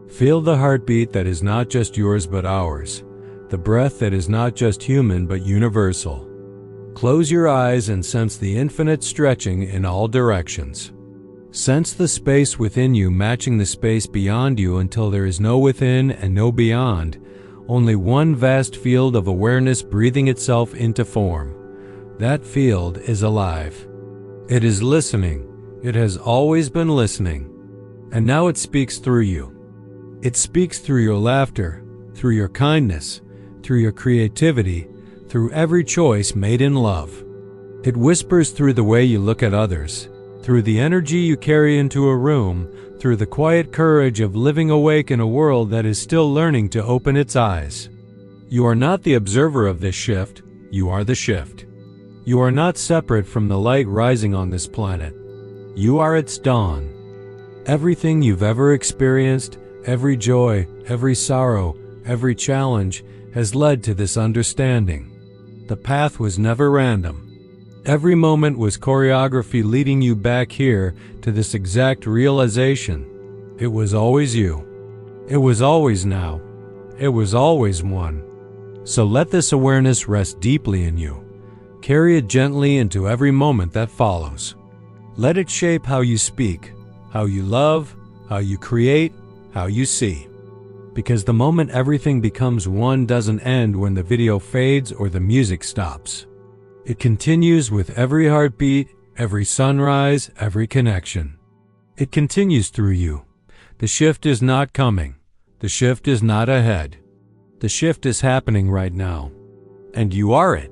Feel the heartbeat that is not just yours but ours, the breath that is not just human but universal. Close your eyes and sense the infinite stretching in all directions. Sense the space within you matching the space beyond you until there is no within and no beyond, only one vast field of awareness breathing itself into form. That field is alive. It is listening. It has always been listening. And now it speaks through you. It speaks through your laughter, through your kindness, through your creativity, through every choice made in love. It whispers through the way you look at others, through the energy you carry into a room, through the quiet courage of living awake in a world that is still learning to open its eyes. You are not the observer of this shift, you are the shift. You are not separate from the light rising on this planet. You are its dawn. Everything you've ever experienced, every joy, every sorrow, every challenge, has led to this understanding. The path was never random. Every moment was choreography leading you back here to this exact realization. It was always you. It was always now. It was always one. So let this awareness rest deeply in you. Carry it gently into every moment that follows. Let it shape how you speak, how you love, how you create, how you see. Because the moment everything becomes one doesn't end when the video fades or the music stops. It continues with every heartbeat, every sunrise, every connection. It continues through you. The shift is not coming. The shift is not ahead. The shift is happening right now. And you are it.